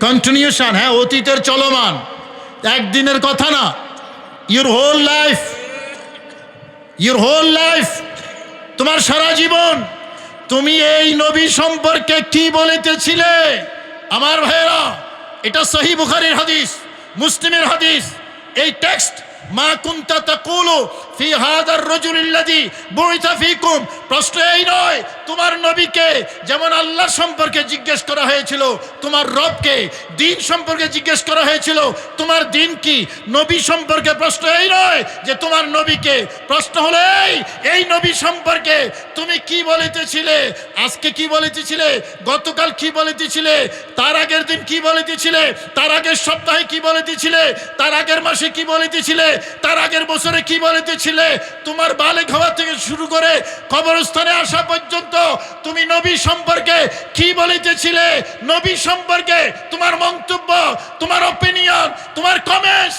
কন্টিনিউশন। হ্যাঁ, অতীতের চলমান, একদিনের কথা না। Your whole life, your whole life, তোমার সারা জীবন তুমি এই নবী সম্পর্কে কি বলিতেছিলে। আমার ভাইয়েরা, এটা সহিহ বুখারীর হাদিস, মুসলিমের হাদিস। এই টেক্সট মা কুনতা তাকুলু ফি হাদার রাজুলিল্লাযী বুইসা ফীকুম, প্রশ্ন এই নয় তোমার নবীকে যেমন আল্লাহ সম্পর্কে জিজ্ঞেস করা হয়েছিল, তোমার রবকে দিন সম্পর্কে জিজ্ঞেস করা হয়েছিল, তোমার দিন কি। নবী সম্পর্কে প্রশ্ন এই নয় যে তোমার নবীকে, প্রশ্ন হলো এই নবী সম্পর্কে তুমি কি বলিতেছিলে, আজকে কি বলিতেছিলে, গতকাল কি বলিতেছিলে, তার আগের দিন কি বলিতেছিলে, তার আগের সপ্তাহে কি বলিতেছিলে, তার আগের মাসে কি বলিতেছিলে, তার আগের বছরে কি বলিতেছিলে। তোমার বালেগ হওয়া থেকে শুরু করে কবরস্থানে আসা পর্যন্ত তুমি নবী সম্পর্কে কি বলিতেছিলে। নবী সম্পর্কে তোমার মন্তব্য, তোমার অপিনিয়ন, তোমার কমেন্টস,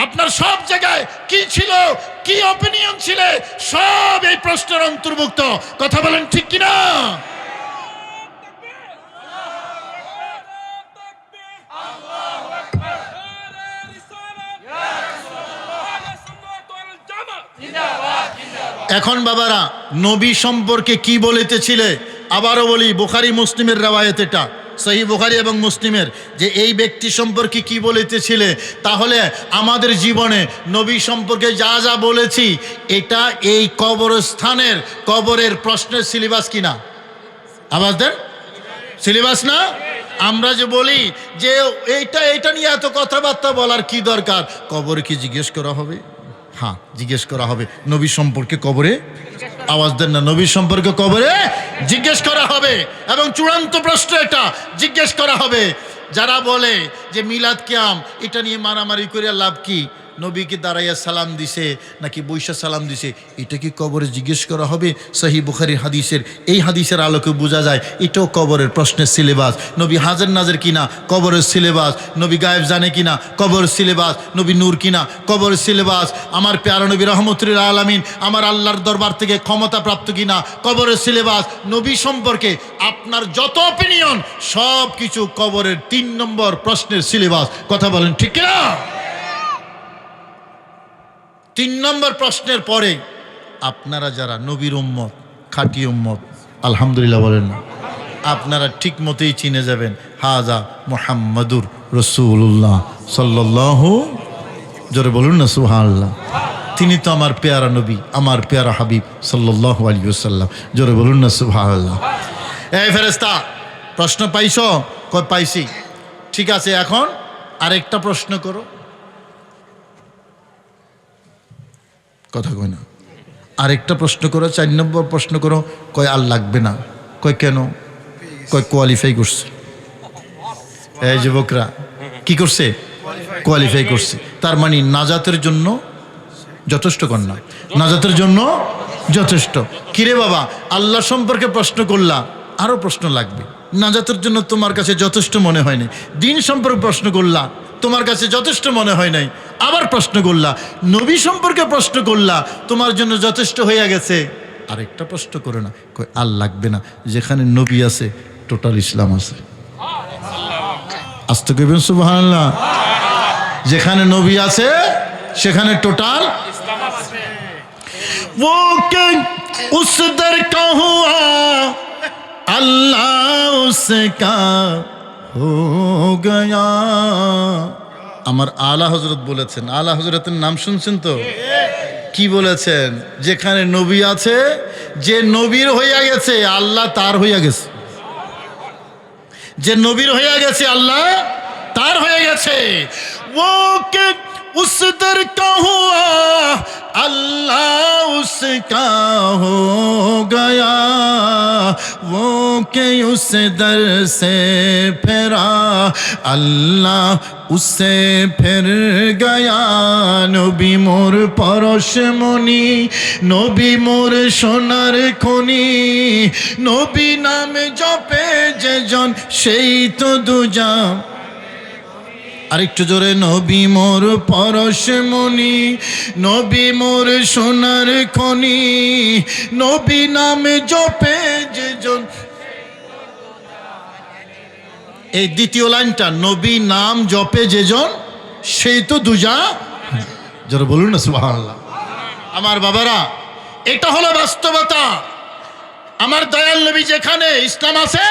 আপনার সব জায়গায় কি ছিল, কি অপিনিয়ন ছিল, সব এই প্রশ্নের অন্তর্ভুক্ত। কথা বলেন ঠিক কিনা? এখন বাবারা, নবী সম্পর্কে কি বলিতেছিলে, আবারও বলি বুখারী মুসলিমের রওয়ায়াত, এটা সহিহ বুখারী এবং মুসলিমের, যে এই ব্যক্তি সম্পর্কে কি বলিতেছিলে। তাহলে আমাদের জীবনে নবী সম্পর্কে যা যা বলেছি এটা এই কবরস্থানের, কবরের প্রশ্নের সিলেবাস কিনা? আওয়াজ দেন, সিলেবাস না? আমরা যে বলি যে এইটা নিয়ে এত কথাবার্তা বলার কি দরকার, কবরে কি জিজ্ঞেস করা হবে? হ্যাঁ, জিজ্ঞেস করা হবে। নবী সম্পর্কে কবরে, আওয়াজ দেন না, নবী সম্পর্কে কবরে জিজ্ঞেস করা হবে। এবং চূড়ান্ত প্রশ্ন এটা জিজ্ঞেস করা হবে। যারা বলে যে মিলাদ কিয়াম এটা নিয়ে মারামারি করে লাভ কি, নবীকে দাঁড়াইয়া সালাম দিছে নাকি বৈশা সালাম দিছে, এটা কি কবরে জিজ্ঞেস করা হবে? সহিহ বুখারীর হাদিসের, এই হাদিসের আলোকে বোঝা যায় এটাও কবরের প্রশ্নের সিলেবাস। নবী হাজর নাজর কিনা, কবরের সিলেবাস। নবী গায়েব জানে কিনা, কবরের সিলেবাস। নবী নূর কিনা, কবরের সিলেবাস। আমার প্যারা নবী রহমতুল আলামিন আমার আল্লাহর দরবার থেকে ক্ষমতা প্রাপ্ত কিনা, কবরের সিলেবাস। নবী সম্পর্কে আপনার যত অপিনিয়ন সব কিছু কবরের 3 নম্বর প্রশ্নের সিলেবাস। কথা বলেন ঠিক কিনা? 3 নম্বর প্রশ্নের পরে আপনারা যারা নবীর উম্মত, খাঁটি উম্মত, আলহামদুলিল্লাহ বলেন না, আপনারা ঠিক মতোই চিনে যাবেন হাজা মুহাম্মাদুর রাসূলুল্লাহ সাল্লাল্লাহু, জোরে বলুন না সুবহানাল্লাহ। তিনি তো আমার পেয়ারা নবী, আমার পেয়ারা হাবিব সাল্লাল্লাহু আলাইহি ওয়াসাল্লাম, জোরে বলুন না সুবহানাল্লাহ। এই ফেরেশতা, প্রশ্ন পাইছো? কই পাইছি। ঠিক আছে, এখন আরেকটা প্রশ্ন করো। কথা কয় না। আরেকটা প্রশ্ন করো, 4 নম্বর প্রশ্ন করো। কয় আর লাগবে না। কয় কেন? কয় কোয়ালিফাই করছে। এই যুবকরা কি করছে? কোয়ালিফাই করছে। তার মানে নাজাতের জন্য যথেষ্ট কন্যা, নাজাতের জন্য যথেষ্ট। কিরে বাবা, আল্লাহ সম্পর্কে প্রশ্ন করলা, আরো প্রশ্ন লাগবে। নাজাতের জন্য তোমার কাছে যথেষ্ট মনে হয়নি। দিন সম্পর্কে প্রশ্ন করলা, তোমার কাছে যথেষ্ট মনে হয় নাই, আবার প্রশ্ন করলা। নবী সম্পর্কে প্রশ্ন করলা, তোমার জন্য যথেষ্ট হয়ে গেছে, আরেকটা প্রশ্ন করে না। কই আর লাগবে না। যেখানে নবী আছে টোটাল ইসলাম আছে। আস্তে কইবেন সুবহানাল্লাহ। যেখানে নবী আছে সেখানে টোটাল ইসলাম আছে। वो के उस दर का हुआ अल्लाह उसका हो गया। আমার আলা হযরত বলেছেন, আলা হযরতের নাম শুনছেন তো? কি বলেছেন? যেখানে নবী আছে, যে নবীর হইয়া গেছে আল্লাহ তার হইয়া গেছে। যে নবীর হইয়া গেছে আল্লাহ তার হয়ে গেছে। वो के उस दर का हुआ अल्लाह उसका हो गया। वो के उस दर से फिरा अल्लाह उससे फिर गया। नबी मोर परशमणि, नबी मोर सोनार खनि, नबी नाम जपे जे জন সেই তো দুজা। আরেকটু জোরে, নবী মোর পরশমণি, নবী মোর সোনার খনি, নবী নামে জপে যে জন। এই দ্বিতীয় লাইনটা, নবী নাম জপে যে জন সেই তো দুজা। জোরে বলুন না সুবহানাল্লাহ। আমার বাবারা, এটা হলো বাস্তবতা। আমার দয়াল নবী যেখানে ইসলাম আছে,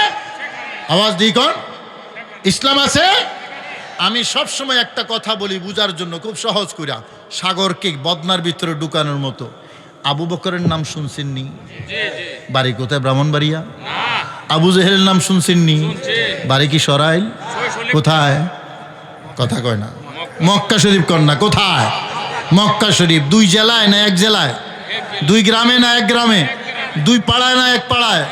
আওয়াজ দিই কোন, ইসলাম আছে। আমি সব সময় একটা কথা বলি বুঝার জন্য, খুব সহজ কইরা, সাগরকে বদনার ভিতরে ঢুকানোর মতো। আবু বকরের নাম শুনছেননি? বাড়ি কোথায়? ব্রাহ্মণবাড়িয়া। আবু জেহেলের নাম শুনছেননি? বাড়ি কি সরাইল? কোথায়? কথা কয় না। মক্কা শরীফ কন্যা কোথায়? মক্কা শরীফ। দুই জেলায় না এক জেলায়? দুই গ্রামে না এক গ্রামে? দুই পাড়ায় না এক পাড়ায়?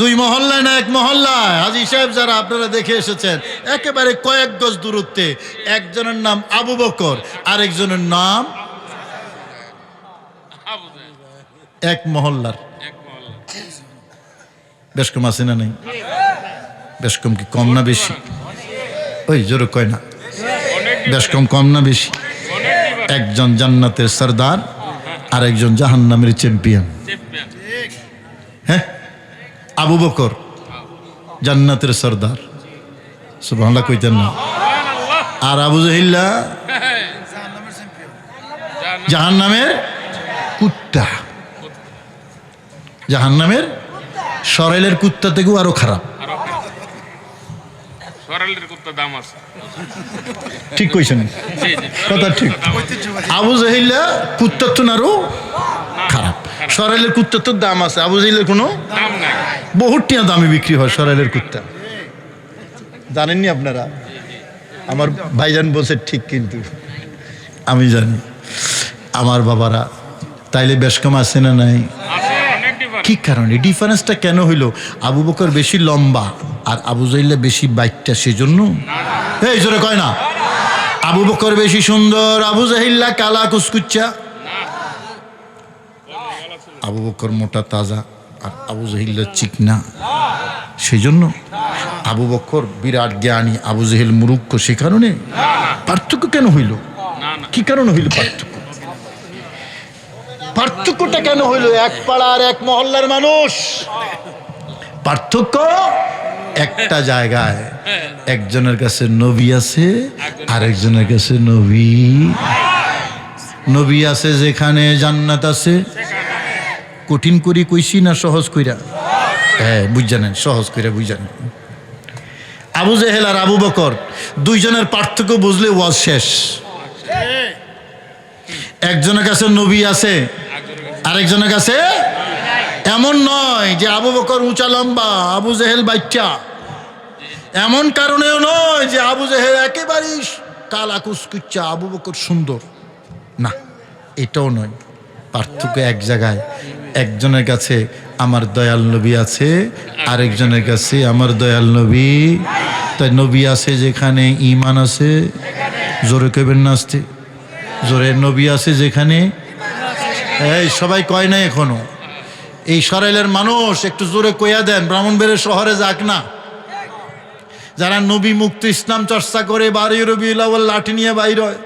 দুই মহল্লায় না এক মহল্লায়? হাজী সাহেব যারা আপনারা দেখে এসেছেন, একেবারে কয়েক গজ দূরত্বে। একজনের নাম আবু বকর, আরেকজনের নাম এক মহল্লার। বেশ কম আছে না নাই? বেশ কম কি কম না বেশি? ওই জোরে কয় না। বেশ কম কম না বেশি? একজন জান্নাতের সরদার, আরেকজন জাহান্নামের চ্যাম্পিয়ন। হ্যাঁ, আবু বকর জান্নাতের সরদার, সুবহানাল্লাহ কইতেন না। আর আবু জহিল্লা জাহান্নামের কুত্তা। জাহান্নামের সরাইলের কুত্তা থেকেও আরো খারাপ। ঠিক কইছেন, কথা ঠিক। আবু জহিল্লা কুত্তার তো আরো খারাপ। সরাইলের কুত্তার তো দাম আছে, আবু জহিলের কোনো দাম নাই। বহুত টিয়া দামে বিক্রি হয় সরাইলের কুত্তা, জানেননি আপনারা? আমার ভাইজান বলছে ঠিক, কিন্তু আমি জানি। আমার বাবারা, তাইলে বেশ কম আছে না নাই? কি কারণে? ডিফারেন্সটা কেন হইল? আবু বকর বেশি লম্বা আর আবু জহিল্লা বেশি বাইকটা, সেজন্য? এই জোরে কয় না। আবু বকর বেশি সুন্দর, আবু জহিল্লা কালা কুচকুচ্চা। আবু বকর মোটা তাজা আর আবু জহিল্লা চিকনা, সেই জন্য। আবু বকর বিরাট জ্ঞানী, আবু জেহেল মূর্খ, সে কারণে? পার্থক্য কেন হইল? কি কারণে হইল পার্থক্য? পার্থক্যটা কেন হইল? এক পাড়ার এক মহল্লার মানুষ। পার্থক্য একটা জায়গায়, একজনের কাছে নবী আছে, আরেকজনের কাছে নবী। নবী আছে যেখানে জান্নাত আছে। কঠিন করি কইছি না সহজ কইরা? হ্যাঁ, বুঝজানেন, সহজ কইরা বুঝজানেন। আবু জেহেল আর আবু বকর দুইজনের পার্থক্য বুঝলে ওয়াজ শেষ। একজনের কাছে নবী আছে, আরেকজনের কাছে এমন নয় যে আবু বকর উঁচা লম্বা, আবু জেহেল বাচ্চা। এমন কারণেও নয় যে আবু জেহেল একেবারেই কালা কুচকুচ্চা, আবু বকর সুন্দর, না, এটাও নয়। পার্থক্য এক জায়গায়, একজনের কাছে আমার দয়াল নবী আছে, আরেকজনের কাছে আমার দয়াল নবী। তাই নবী আছে যেখানে ঈমান আছে, জোরে কইবেন না আসতে, জোরে। নবী আছে যেখানে, এই সবাই কয় না এখনো। এই সরাইলের মানুষ একটু জোরে কইয়া দেন, ব্রাহ্মণবাড়িয়া শহরে যাক না। যারা নবী মুক্ত ইসলাম চর্চা করে, 12 রবিউল আউয়াল লাঠি নিয়ে বাইর হয়।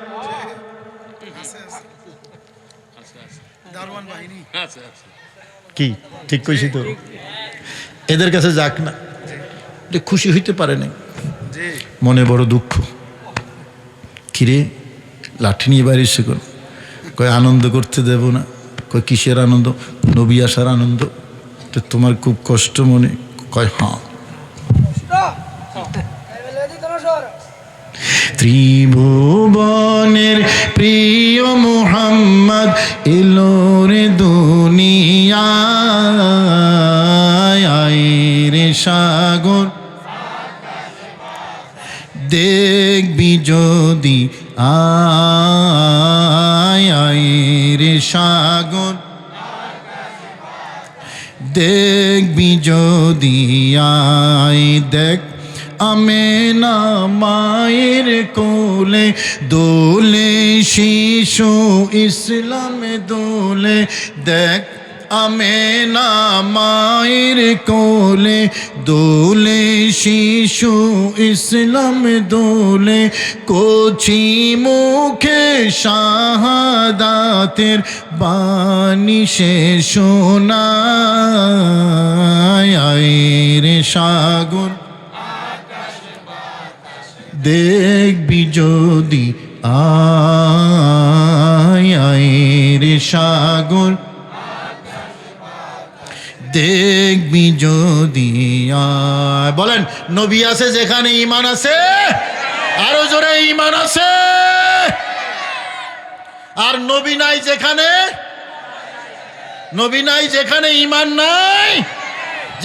কি ঠিক কইছি তো? এদের কাছে যাক না, খুশি হইতে পারে না, মনে বড় দুঃখ। কিরে লাঠি নিয়ে বাইরে এসে কোন? কয় আনন্দ করতে দেব না। কয় কিসের আনন্দ? নবী আসার আনন্দ। তো তোমার খুব কষ্ট মনে? কয় হ্যাঁ। ত্রিভুবনের প্রিয় মুহাম্মদ এলোর দুনিয়ায় রে সাগর দেখবি যদি আয় রে সাগর দেখবি যদি আয় দেখ আমেনা মায়ের কোলে দোলে শিশু ইসলাম দোলে দেখ আমেনা মায়ের কোলে দোলে শিশু ইসলাম দোলে কচি মুখে শাহাদাতের বাণী সে শোনায় রে সাগর দেখবি যদি আয় রে সাগর দেখবি যদি আয়। বলেন নবী আছে যেখানে ঈমান আছে, আরো জোরে ঈমান আছে। আর নবী নাই যেখানে, নবী নাই যেখানে ঈমান নাই।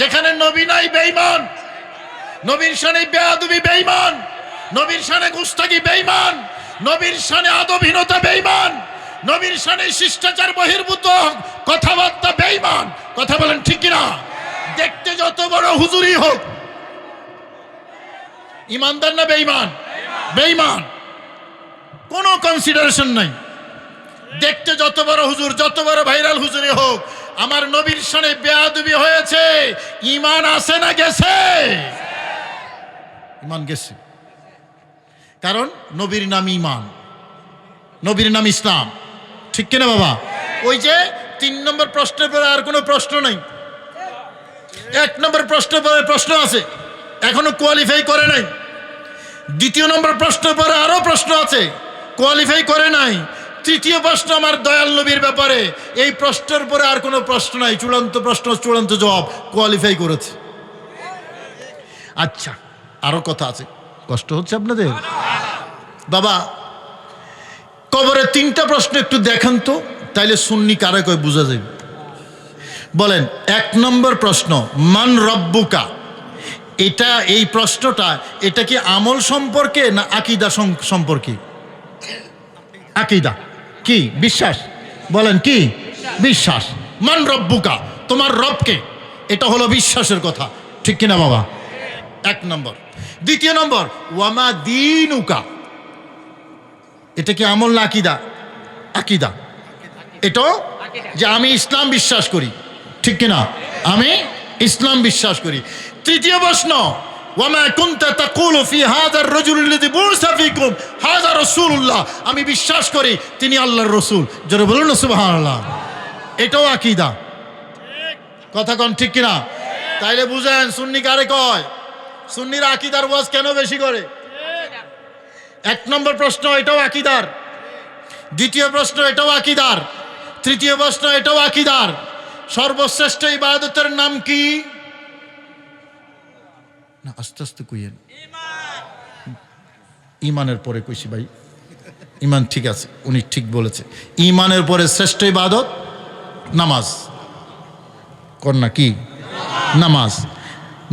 যেখানে নবী নাই বেঈমান, নবীর শানে বেয়াদবি বেঈমান, নবীর শানে গুস্তাখি বেঈমান, নবীর শানে আদবহীনতা বেঈমান, নবীর শানে শিষ্টাচার বহির্ভূত কথাবার্তা বেঈমান। কথা বলেন ঠিক কিনা? দেখতে যত বড় হুজুরই হোক, ইমানদার না বেঈমান? বেঈমান, কোনো কনসিডারেশন নাই। দেখতে যত বড় হুজুর, যত বড় ভাইরাল হুজুরই হোক, আমার নবীর শানে বেয়াদবি হয়েছে, ঈমান আছে না গেছে? ঈমান গেছে। কারণ নবীর নাম ঈমান, নবীর নাম ইসলাম। ঠিক কিনা বাবা? ওই যে 3 নম্বর প্রশ্নের পরে আর কোনো প্রশ্ন নাই। 1 নম্বর প্রশ্নের পরে প্রশ্ন আছে, এখনো কোয়ালিফাই করে নাই। 2 নম্বর প্রশ্নের পরে আরো প্রশ্ন আছে, কোয়ালিফাই করে নাই। 3য় প্রশ্ন আমার দয়াল নবীর ব্যাপারে, এই প্রশ্নের পরে আর কোনো প্রশ্ন নাই। চূড়ান্ত প্রশ্ন, চূড়ান্ত জবাব, কোয়ালিফাই করেছে। আচ্ছা, আরো কথা আছে। কষ্ট হচ্ছে আপনাদের বাবা? কবরে 3টা প্রশ্ন একটু দেখান তো, তাইলে সুন্নি কারে কয় বোঝা যাবে। বলেন 1 নম্বর প্রশ্ন, মান রব্বুকা। এটা, এই প্রশ্নটা, এটা কি আমল সম্পর্কে না আকীদা সম্পর্কে? আকীদা কি? বিশ্বাস। বলেন কি? বিশ্বাস। মান রব্বুকা, তোমার রবকে, এটা হলো বিশ্বাসের কথা। ঠিক কিনা বাবা? 1 নম্বর। 2 নম্বর, ওয়ামা দীনুকা। এটা কি আমল না আকীদা? আকীদা। এটাও যে আমি ইসলাম বিশ্বাস করি। ঠিক কিনা? আমি ইসলাম বিশ্বাস করি। 3য় প্রশ্ন, ওয়ামা কুনতা তাকুলু ফি হাযার রাজুলিল্লাযী বু'সা ফীকুম হাযা রাসূলুল্লাহ। আমি বিশ্বাস করি তিনি আল্লাহর রাসূল। জোরে বলুন না সুবহানাল্লাহ। এটাও আকীদা। কথা কোন ঠিক কিনা? তাইলে বুঝেন সুন্নি কারে কয়। সুন্নিরা আকীদার ওয়াজ কেন বেশি করে? 1 নম্বর প্রশ্ন, এটাও আকীদার। 2য় প্রশ্ন, এটাও আকীদার। 3য় প্রশ্ন, এটাও আকীদার। সর্বশ্রেষ্ঠ ইবাদতের নাম কি? না, আস্তে আস্তে কইয়েন। ঈমানের পরে কইছি ভাই। ঈমান ঠিক আছে, উনি ঠিক বলেছে। ঈমানের পরে শ্রেষ্ঠ ইবাদত নামাজ। কন্যা কি? নামাজ।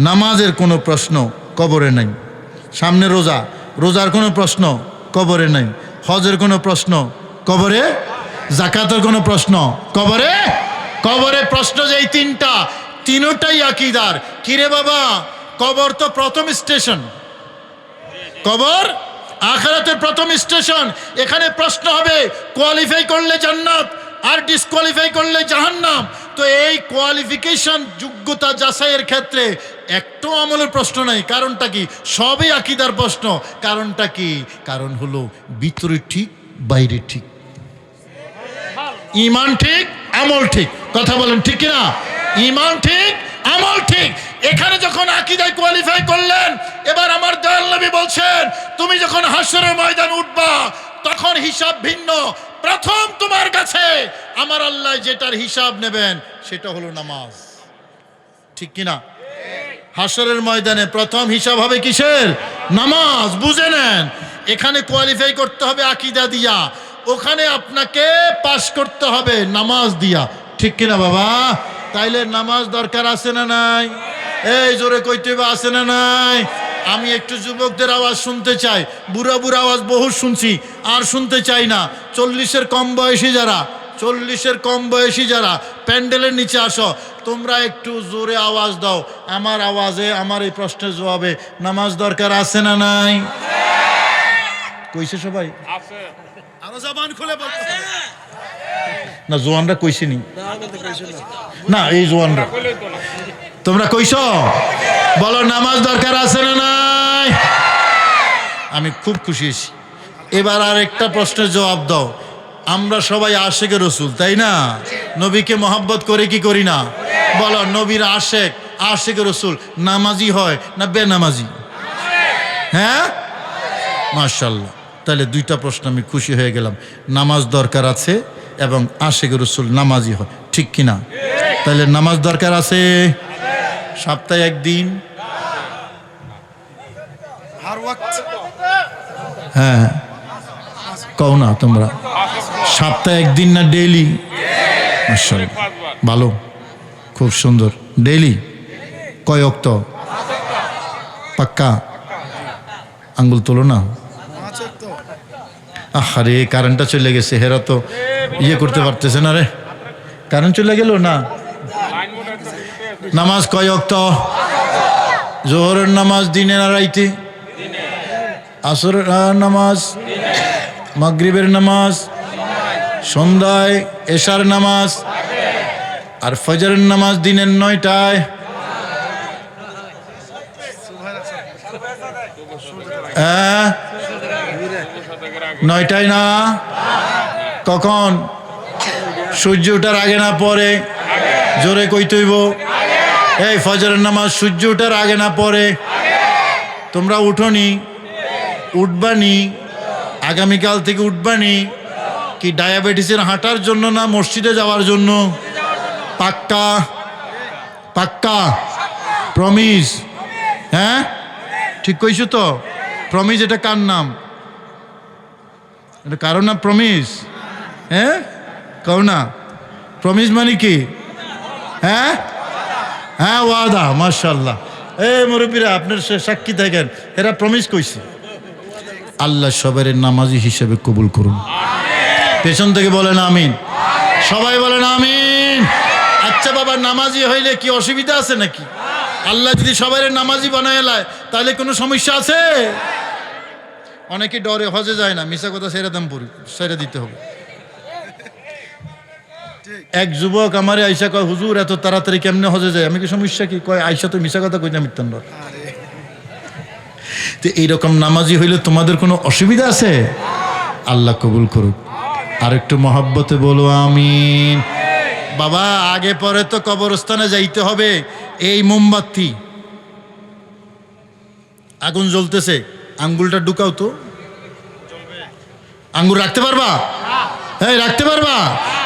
নামাজের কোনো প্রশ্ন কবরে নাই। সামনে রোজা, রোজার কোনো প্রশ্ন কবরে নাই। হজের কোনো প্রশ্ন কবরে, যাকাতের কোনো প্রশ্ন কবরে। কবরে প্রশ্ন যে এই 3টা, 3টাই আকীদার। কিরে বাবা, কবর তো প্রথম স্টেশন, কবর আখিরাতের প্রথম স্টেশন। এখানে প্রশ্ন হবে, কোয়ালিফাই করলে জান্নাত আর ডিসকোয়ালিফাই করলে জাহান্নাম। তো এই কোয়ালিফিকেশন, যোগ্যতা যাচাইয়ের ক্ষেত্রে একটাও আমলের প্রশ্ন নাই। কারণটা কি? সবই আকীদার প্রশ্ন। কারণটা কি? কারণ হলো ভিতরে ঠিক, বাইরে ঠিক, ঈমান ঠিক, আমল ঠিক। কথা বলেন ঠিক কিনা? ঈমান ঠিক, আমল ঠিক। এখানে যখন আকীদায় কোয়ালিফাই করলেন, এবার আমার দয়াল নবী বলছেন, তুমি যখন হাশরের ময়দান উঠবা, তখন হিসাব ভিন্ন। প্রথম তোমার কাছে আমার আল্লাহ যেটার হিসাব নেবেন সেটা হলো নামাজ। ঠিক কিনা? হাসরের ময়দানে প্রথম হিসাব হবে কিসের? নামাজ। বুঝে নেন, এখানে কোয়ালিফাই করতে হবে আকীদা দিয়া, ওখানে আপনাকে পাস করতে হবে নামাজ দিয়া। ঠিক কিনা বাবা? তাইলে নামাজ দরকার আছে না নাই? এই জোরে কইতে হবে, আছে না নাই? আমি একটু যুবকদের আওয়াজ শুনতে চাই, বুড়া বুড়া আওয়াজ বহু শুনছি, আর শুনতে চাই না। 40-এর কম বয়সী যারা, 40-এর কম বয়সী যারা প্যান্ডেলের নিচে আসো, তোমরা একটু জোরে আওয়াজ দাও। আমার আওয়াজে আমার এই প্রশ্নের জবাবে নামাজ দরকার আছে না নাই? কইছে সবাই? আরো জবান খুলে বলতে না, জোয়ানরা কইছে নি? না, এই জোয়ানরা। তোমরা কইছো? বলো নামাজ দরকার আছে না নাই? আমি খুব খুশি হয়েছি। এবার আর একটা প্রশ্নের জবাব দাও। আমরা সবাই আশেকে রসুল, তাই না? নবীকে মহব্বত করে কি করি না? বলো, নবীর আশেকে রসুল নামাজি হয় না বেনামাজি? হ্যাঁ, মাশাআল্লাহ। তাহলে দুইটা প্রশ্ন আমি খুশি হয়ে গেলাম। নামাজ দরকার আছে এবং আশেকে রসুল নামাজি হয়, ঠিক কিনা? তাহলে নামাজ দরকার আছে। সপ্তাহে একদিন, हर वक्त হ্যাঁ কও না তোমরা, সপ্তাহে একদিন না ডেইলি? মাশাআল্লাহ, ভালো, খুব সুন্দর। ডেইলি কয় ওয়াক্ত? পাক্কা? আঙ্গুল তোলো না। আরে কারেন্টটা চলে গেছে, হেরা তো ইয়ে করতে পারতেছে না রে। কারেন্ট চলে গেল না। নামাজ কয় ওয়াক্ত? জোহরের নামাজ দিনে না রাইতে? আসরের নামাজ, মাগরিবের নামাজ, সন্ধ্যায় এশার নামাজ, আর ফজরের নামাজ দিনের 9টায়। হ্যাঁ, 9টায় না? কখন? সূর্য ওঠার আগে না পরে? জোরে কইতেইব। এই ফজরের নামাজ সূর্য ওঠার আগে না পরে? তোমরা উঠোনি? উঠবানি? আগামীকাল থেকে উঠবানি? কি ডায়াবেটিসের হাঁটার জন্য না মসজিদে যাওয়ার জন্য? পাক্কা? পাক্কা? প্রমিস? হ্যাঁ, ঠিক কইছো তো? প্রমিস এটা কার নাম? এটা কারো নাম প্রমিস? হ্যাঁ, কও না। প্রমিস মানে কি? হ্যাঁ হ্যাঁ, ওয়াদা। মাশাআল্লাহ। এই মুরব্বীরা, আপনার সাক্ষী থাকেন, এরা প্রমিস কইছে। আল্লাহ সবার নামাজি হিসেবে কবুল করুন। পেছন থেকে বলেন আমিন। সবাই বলেন আমিন। আচ্ছা বাবা, নামাজি হইলে কি অসুবিধা আছে নাকি? আল্লাহ যদি সবাই নামাজি বানায় লায়, তাহলে কোনো সমস্যা আছে? অনেকে ডরে হজে যায় না, মিশা কথা ছেড়ে দিতে হবে। এক যুবক আমারে আইসা কয়, হুজুর এত তাড়াতাড়ি কেমনে হজে যায়? আমি কি সমস্যা কি? কয় আইসা তো মিশা কথা কইনা মিথ্যান ডর। তো এইরকম নামাজি হইলে তোমাদের কোনো অসুবিধা আছে? আল্লাহ কবুল করুক। আর একটু মহব্বতে বলো আমিন। বাবা, আগে পরে তো কবরস্থানে যাইতে হবে। এই মোমবাতি, আগুন জ্বলতেছে, আঙ্গুলটা ঢুকাও তো। আঙ্গুল রাখতে পারবা? হ্যাঁ, রাখতে পারবা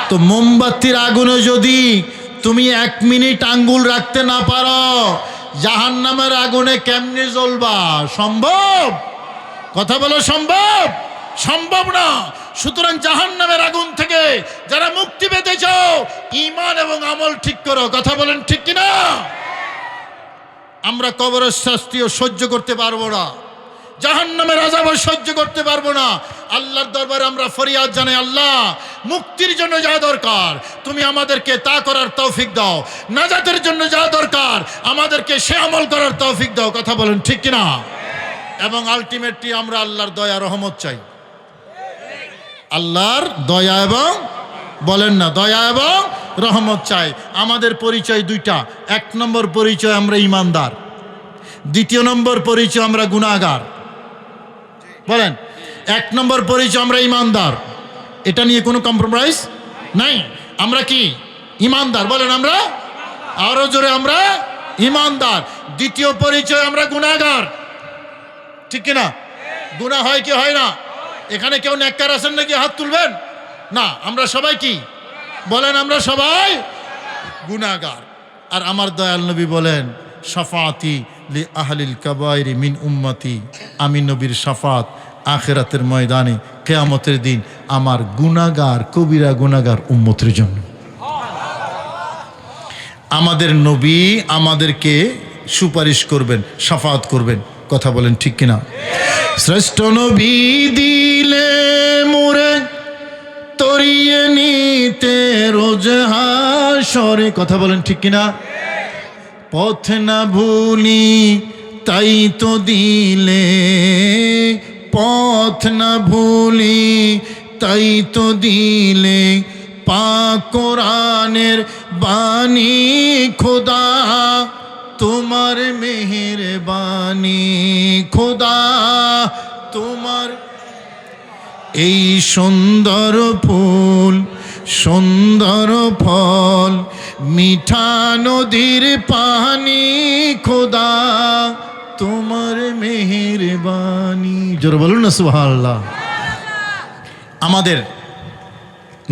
তো। মোমবাতির আগুনে যদি তুমি 1 মিনিট আঙ্গুল রাখতে না পারো, জাহান্নামের আগুনে কেমনে জ্বলবা? সম্ভব? কথা বলো, সম্ভব? সম্ভব না। সুতরাং জাহান্নামের আগুন থেকে যারা মুক্তি পেতে চাও, ঈমান এবং আমল ঠিক করো। কথা বলেন ঠিক কিনা? আমরা কবরের শাস্তিও সহ্য করতে পারবো না, জাহান্নামের আযাবও সহ্য করতে পারবো না। আল্লাহর দরবারে আমরা ফরিয়াদ জানাই, আল্লাহ মুক্তির জন্য যা দরকার তুমি আমাদেরকে তা করার তৌফিক দাও, নাজাতের জন্য যা দরকার আমাদেরকে সে আমল করার তৌফিক দাও। কথা বলেন ঠিক কিনা? এবং আলটিমেটলি আমরা আল্লাহর দয়া রহমত চাই। আল্লাহর দয়া এবং, বলেন না, দয়া এবং রহমত চাই। আমাদের পরিচয় দুইটা। 1 নম্বর পরিচয় আমরা ঈমানদার, 2 নম্বর পরিচয় আমরা গুনাহগার। বলেন, 1 নম্বর পরিচয় আমরা ঈমানদার, এটা নিয়ে কোনো কম্প্রোমাইজ নাই। আমরা কি ঈমানদার? বলেন আমরা, আরো জোরে, আমরা ঈমানদার। 2 পরিচয় আমরা গুনাহগার, ঠিক কিনা? গুনাহ হয় কি হয় না? এখানে কেউ নেককার আছেন নাকি? হাত তুলবেন না। আমরা সবাই কি? বলেন, আমরা সবাই গুনাহগার। আর আমার দয়াল নবী বলেন, শাফাতি লি আহলিল কাবাইরি মিন উম্মতি, আমি নবীর শাফাত আখিরাতের ময়দানে কিয়ামতের দিন আমার গুনাহগার কবিরা গুনাহগার উম্মতের জন্য। আমাদের নবী আমাদেরকে সুপারিশ করবেন, শাফাত করবেন। কথা বলেন ঠিক কিনা? শ্রেষ্ঠ নবী দিলে মোরে তরিয়ে নিতে রোজ হাসরে। কথা বলেন ঠিক কিনা? পথ না ভুলি তাই তো দিলে, পথ না ভুলি তাই তো দিলে, পাক কোরআনের বাণী খোদা তোমার মেহেরবানি, খোদা তোমার এই সুন্দর ফুল সুন্দর ফল মিঠা নদীর পানি, খোদা তোমার মেহেরবানি। জোরে বলুন না সুবহানাল্লাহ। আমাদের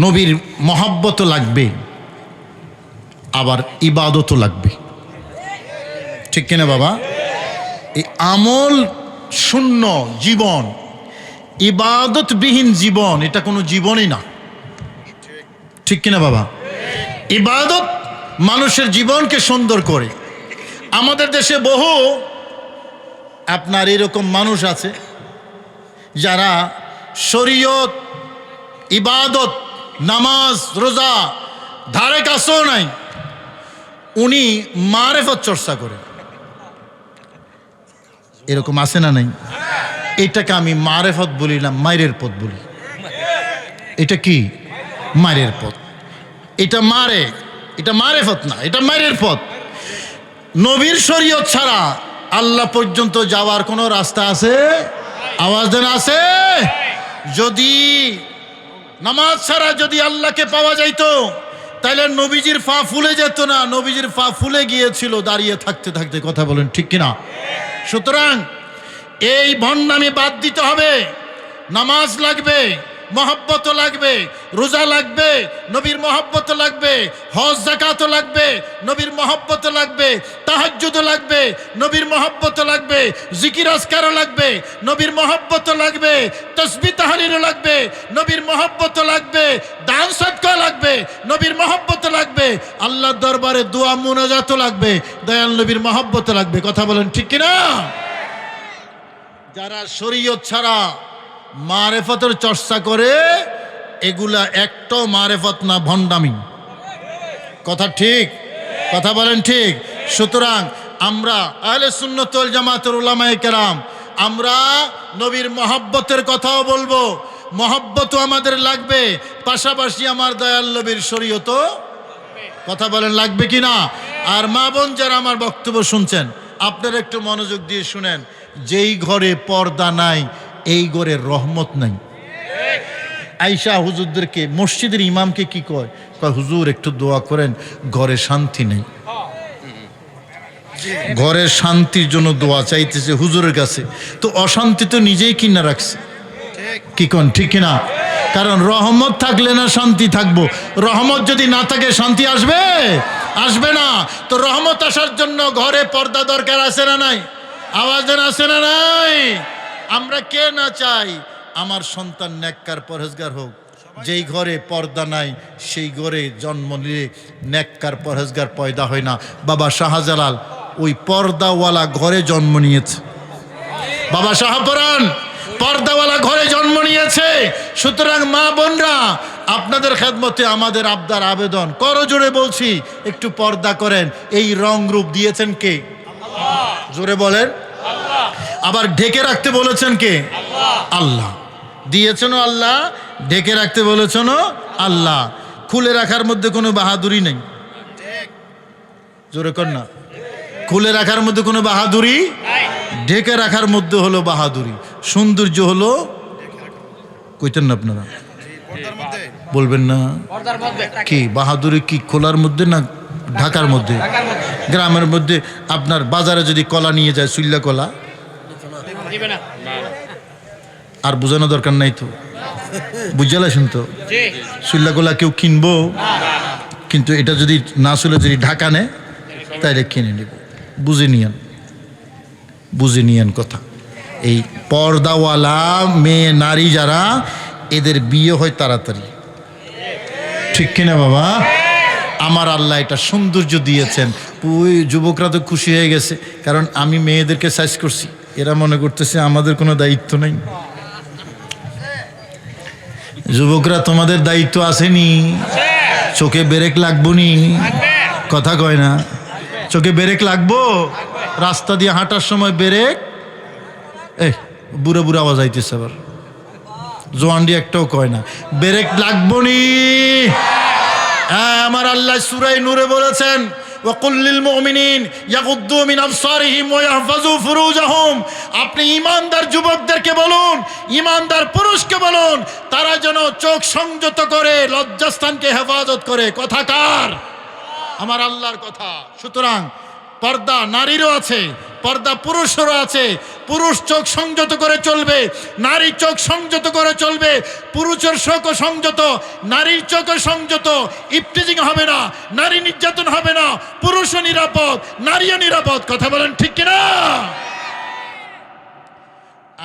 নবীর মহব্বত লাগবে, আবার ইবাদতও লাগবে, ঠিক কিনা বাবা? এই আমল শূন্য জীবন, ইবাদতবিহীন জীবন, এটা কোনো জীবনই না, ঠিক কিনা বাবা? ইবাদত মানুষের জীবনকে সুন্দর করে। আমাদের দেশে বহু আপনার এরকম মানুষ আছে যারা শরীয়ত, ইবাদত, নামাজ, রোজা ধারে কাছেও নাই, উনি মারেফত চর্চা করে। এরকম আছে না নাই? এটাকে আমি মারেফত বলি না, মায়ের পথ বলি। এটা কি? মায়ের পথ। এটা মারে, এটা মারেফত না, এটা মায়ের পথ। নবীর শরীয়ত ছাড়া আল্লাহ পর্যন্ত যাওয়ার কোনো রাস্তা আছে? আওয়াজ দেন আছে? যদি নামাজ ছাড়া যদি আল্লাহকে পাওয়া যাইতো তাহলে নবীজির পা ফুলে যেত না। নবীজির পা ফুলে গিয়েছিল দাঁড়িয়ে থাকতে থাকতে। কথা বলেন ঠিক কিনা? সুতরাং এই ভণ্ডামি বাদ দিতে হবে। নামাজ লাগবে, মহব্বত লাগবে, রোজা লাগবে, নবীর মহব্বত লাগবে, হজ যাকাত লাগবে, নবীর মহব্বত লাগবে, তাহাজ্জুদ লাগবে, নবীর মহব্বত লাগবে, জিকির আজকার লাগবে, নবীর মহব্বত লাগবে, তাসবিহ তাহলিল লাগবে, নবীর মহব্বত লাগবে, দান সদকা লাগবে, নবীর মহব্বত লাগবে, আল্লাহর দরবারে দোয়া মুনাজাত লাগবে, দয়াল নবীর মহব্বত লাগবে। কথা বলেন ঠিক কিনা? যারা শরীয়ত ছাড়া মারেফতের চর্চা করে, এগুলা একটাও মারেফত না, ভণ্ডামি। কথা ঠিক? কথা বলেন ঠিক? সুতরাং আমরা আহলে সুন্নাত ওয়াল জামাতের উলামায়ে কেরাম, আমরা নবীর মহব্বতের কথাও বলবো, মহব্বতও আমাদের লাগবে, পাশাপাশি আমার দয়াল নবীর শরীয়তও। কথা বলেন লাগবে কি না? আর মা বোন যারা আমার বক্তব্য শুনছেন, আপনারা একটু মনোযোগ দিয়ে শুনেন। যেই ঘরে পর্দা নাই এই ঘরে রহমত নাই। আয়েশা হুজুরদেরকে, মসজিদের ইমামকে কি কয়? কয় হুজুর একটু দোয়া করেন, ঘরে শান্তি নেই। ঘরে শান্তির জন্য দোয়া চাইতেছে হুজুরের কাছে, তো অশান্তি তো নিজেই কিনা রাখছে। কি কোন ঠিক কিনা? কারণ রহমত থাকলে না শান্তি থাকবো, রহমত যদি না থাকে শান্তি আসবে? আসবে না। তো রহমত আসার জন্য ঘরে পর্দা দরকার আছে না নাই? আওয়াজ আছে না নাই? আমরা কে না চাই আমার সন্তান নেককার পরহেজগার হোক? যেই ঘরে পর্দা নাই সেই ঘরে জন্ম নিলে নেককার পরহেজগার পয়দা হয় না। বাবা শাহজালাল ওই পর্দাওয়ালা ঘরে জন্ম নিয়েছে। বাবা শাহপরান পর্দাওয়ালা ঘরে জন্ম নিয়েছে। সুতরাং মা বোনরা, আপনাদের খেদমতে আমাদের আবদার আবেদন, করজোড়ে বলছি, একটু পর্দা করেন। এই রং রূপ দিয়েছেন কে? জোরে বলেন। আবার ঢেকে রাখতে বলেছেন কে? আল্লাহ। দিয়েছেন আল্লাহ, ঢেকে রাখতে বলেছেন আল্লাহ। খুলে রাখার মধ্যে কোনো বাহাদুরি নেই। জোরে কর না। খুলে রাখার মধ্যে কোনো বাহাদুরি, ঢেকে রাখার মধ্যে হলো বাহাদুরি। সৌন্দর্য হলো, কইতেন না আপনারা? বলবেন না কি বাহাদুরি? কি খোলার মধ্যে না ঢাকার মধ্যে? গ্রামের মধ্যে আপনার বাজারে যদি কলা নিয়ে যায়, সুল্লা কলা, আর বোঝানো দরকার নাই তো, বুঝালেন তো? সুল্লা কলা কেউ কিনবো, কিন্তু এটা যদি না শুলে যদি ঢাকা নেয় তাইলে কিনে নেব। বুঝে নিয়েন কথা। এই পর্দাওয়ালা মেয়ে নারী যারা, এদের বিয়ে হয় তাড়াতাড়ি, ঠিক কিনা বাবা? আমার আল্লাহ এটা সৌন্দর্য দিয়েছেন। ওই যুবকরা তো খুশি হয়ে গেছে, কারণ আমি মেয়েদেরকে সাইজ করছি। এরা মনে করতেছে আমাদের কোনো দায়িত্ব নেই। যুবকরা, তোমাদের দায়িত্ব আসেনি? চোখে ব্রেক লাগবো নি? কথা কয় না। চোখে ব্রেক লাগবো? রাস্তা দিয়ে হাঁটার সময় ব্রেক, বুড়ো বুড়ো আওয়াজ আইতেছে আবার। জোয়ান্ডি একটাও কয় না ব্রেক লাগবো নি। হ্যাঁ, আমার আল্লাহ সূরা নূরে বলেছেন, ওয়াকুল লিল মুমিনিন ইয়াগুদ্দু মিন আবসারিহিম ওয়া ইয়াহফাযু ফুরুজাহুম। আপনি ঈমানদার যুবকদেরকে বলুন, ঈমানদার পুরুষকে বলুন, তারা যেন চোখ সংযত করে, লজ্জাস্থানকে হেফাজত করে। কথা কার? আমার আল্লাহর কথা। সুতরাং পর্দা নারীরও আছে, পর্দা পুরুষেরও আছে। পুরুষ চোখ সংযত করে চলবে, নারী চোখ সংযত করে চলবে। পুরুষের চোখও সংযত, নারীর চোখও সংযত। ইফটিজিং হবে না, নারী নির্যাতন হবে না, পুরুষও নিরাপদ, নারীও নিরাপদ। কথা বলেন ঠিক কিনা?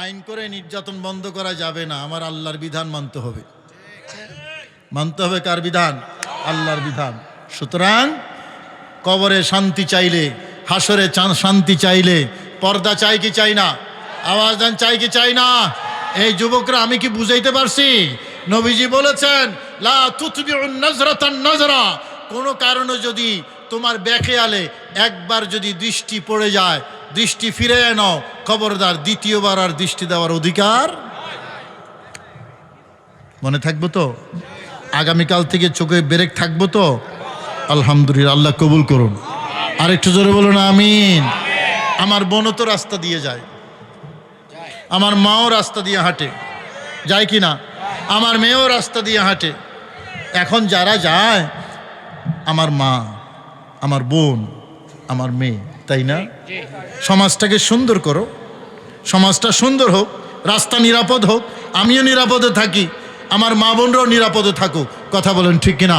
আইন করে নির্যাতন বন্ধ করা যাবে না, আমার আল্লাহর বিধান মানতে হবে। মানতে হবে কার বিধান? আল্লাহর বিধান। সুতরাং কবরে শান্তি চাইলে, হাসরে শান্তি চাইলে পর্দা চাই কি চাই না? আওয়াজ দেন, চাই কি চাই না? এই যুবকরা, আমি কি বুঝাইতে পারছি? নবীজি বলেছেন, লা তুতবিউন নাজরাতান নাজরা। কোনো কারণে যদি তোমার বেখেয়ালে একবার যদি দৃষ্টি পড়ে যায়, দৃষ্টি ফিরে নাও, খবরদার দ্বিতীয়বার আর দৃষ্টি দেওয়ার অধিকার। মনে থাকবো তো? আগামীকাল থেকে চোখে ব্রেক থাকবো তো? আলহামদুলিল্লাহ, আল্লাহ কবুল করুন। আর একটু জোরে বলুন আমিন। আমার বোনও তো রাস্তা দিয়ে যায়, আমার মাও রাস্তা দিয়ে হাঁটে, যায় কি না? আমার মেয়েও রাস্তা দিয়ে হাঁটে। এখন যারা যায়, আমার মা, আমার বোন, আমার মেয়ে, তাই না? সমাজটাকে সুন্দর করো, সমাজটা সুন্দর হোক, রাস্তা নিরাপদ হোক, আমিও নিরাপদে থাকি, আমার মা বোনরাও নিরাপদে থাকুক। কথা বলেন ঠিক কিনা?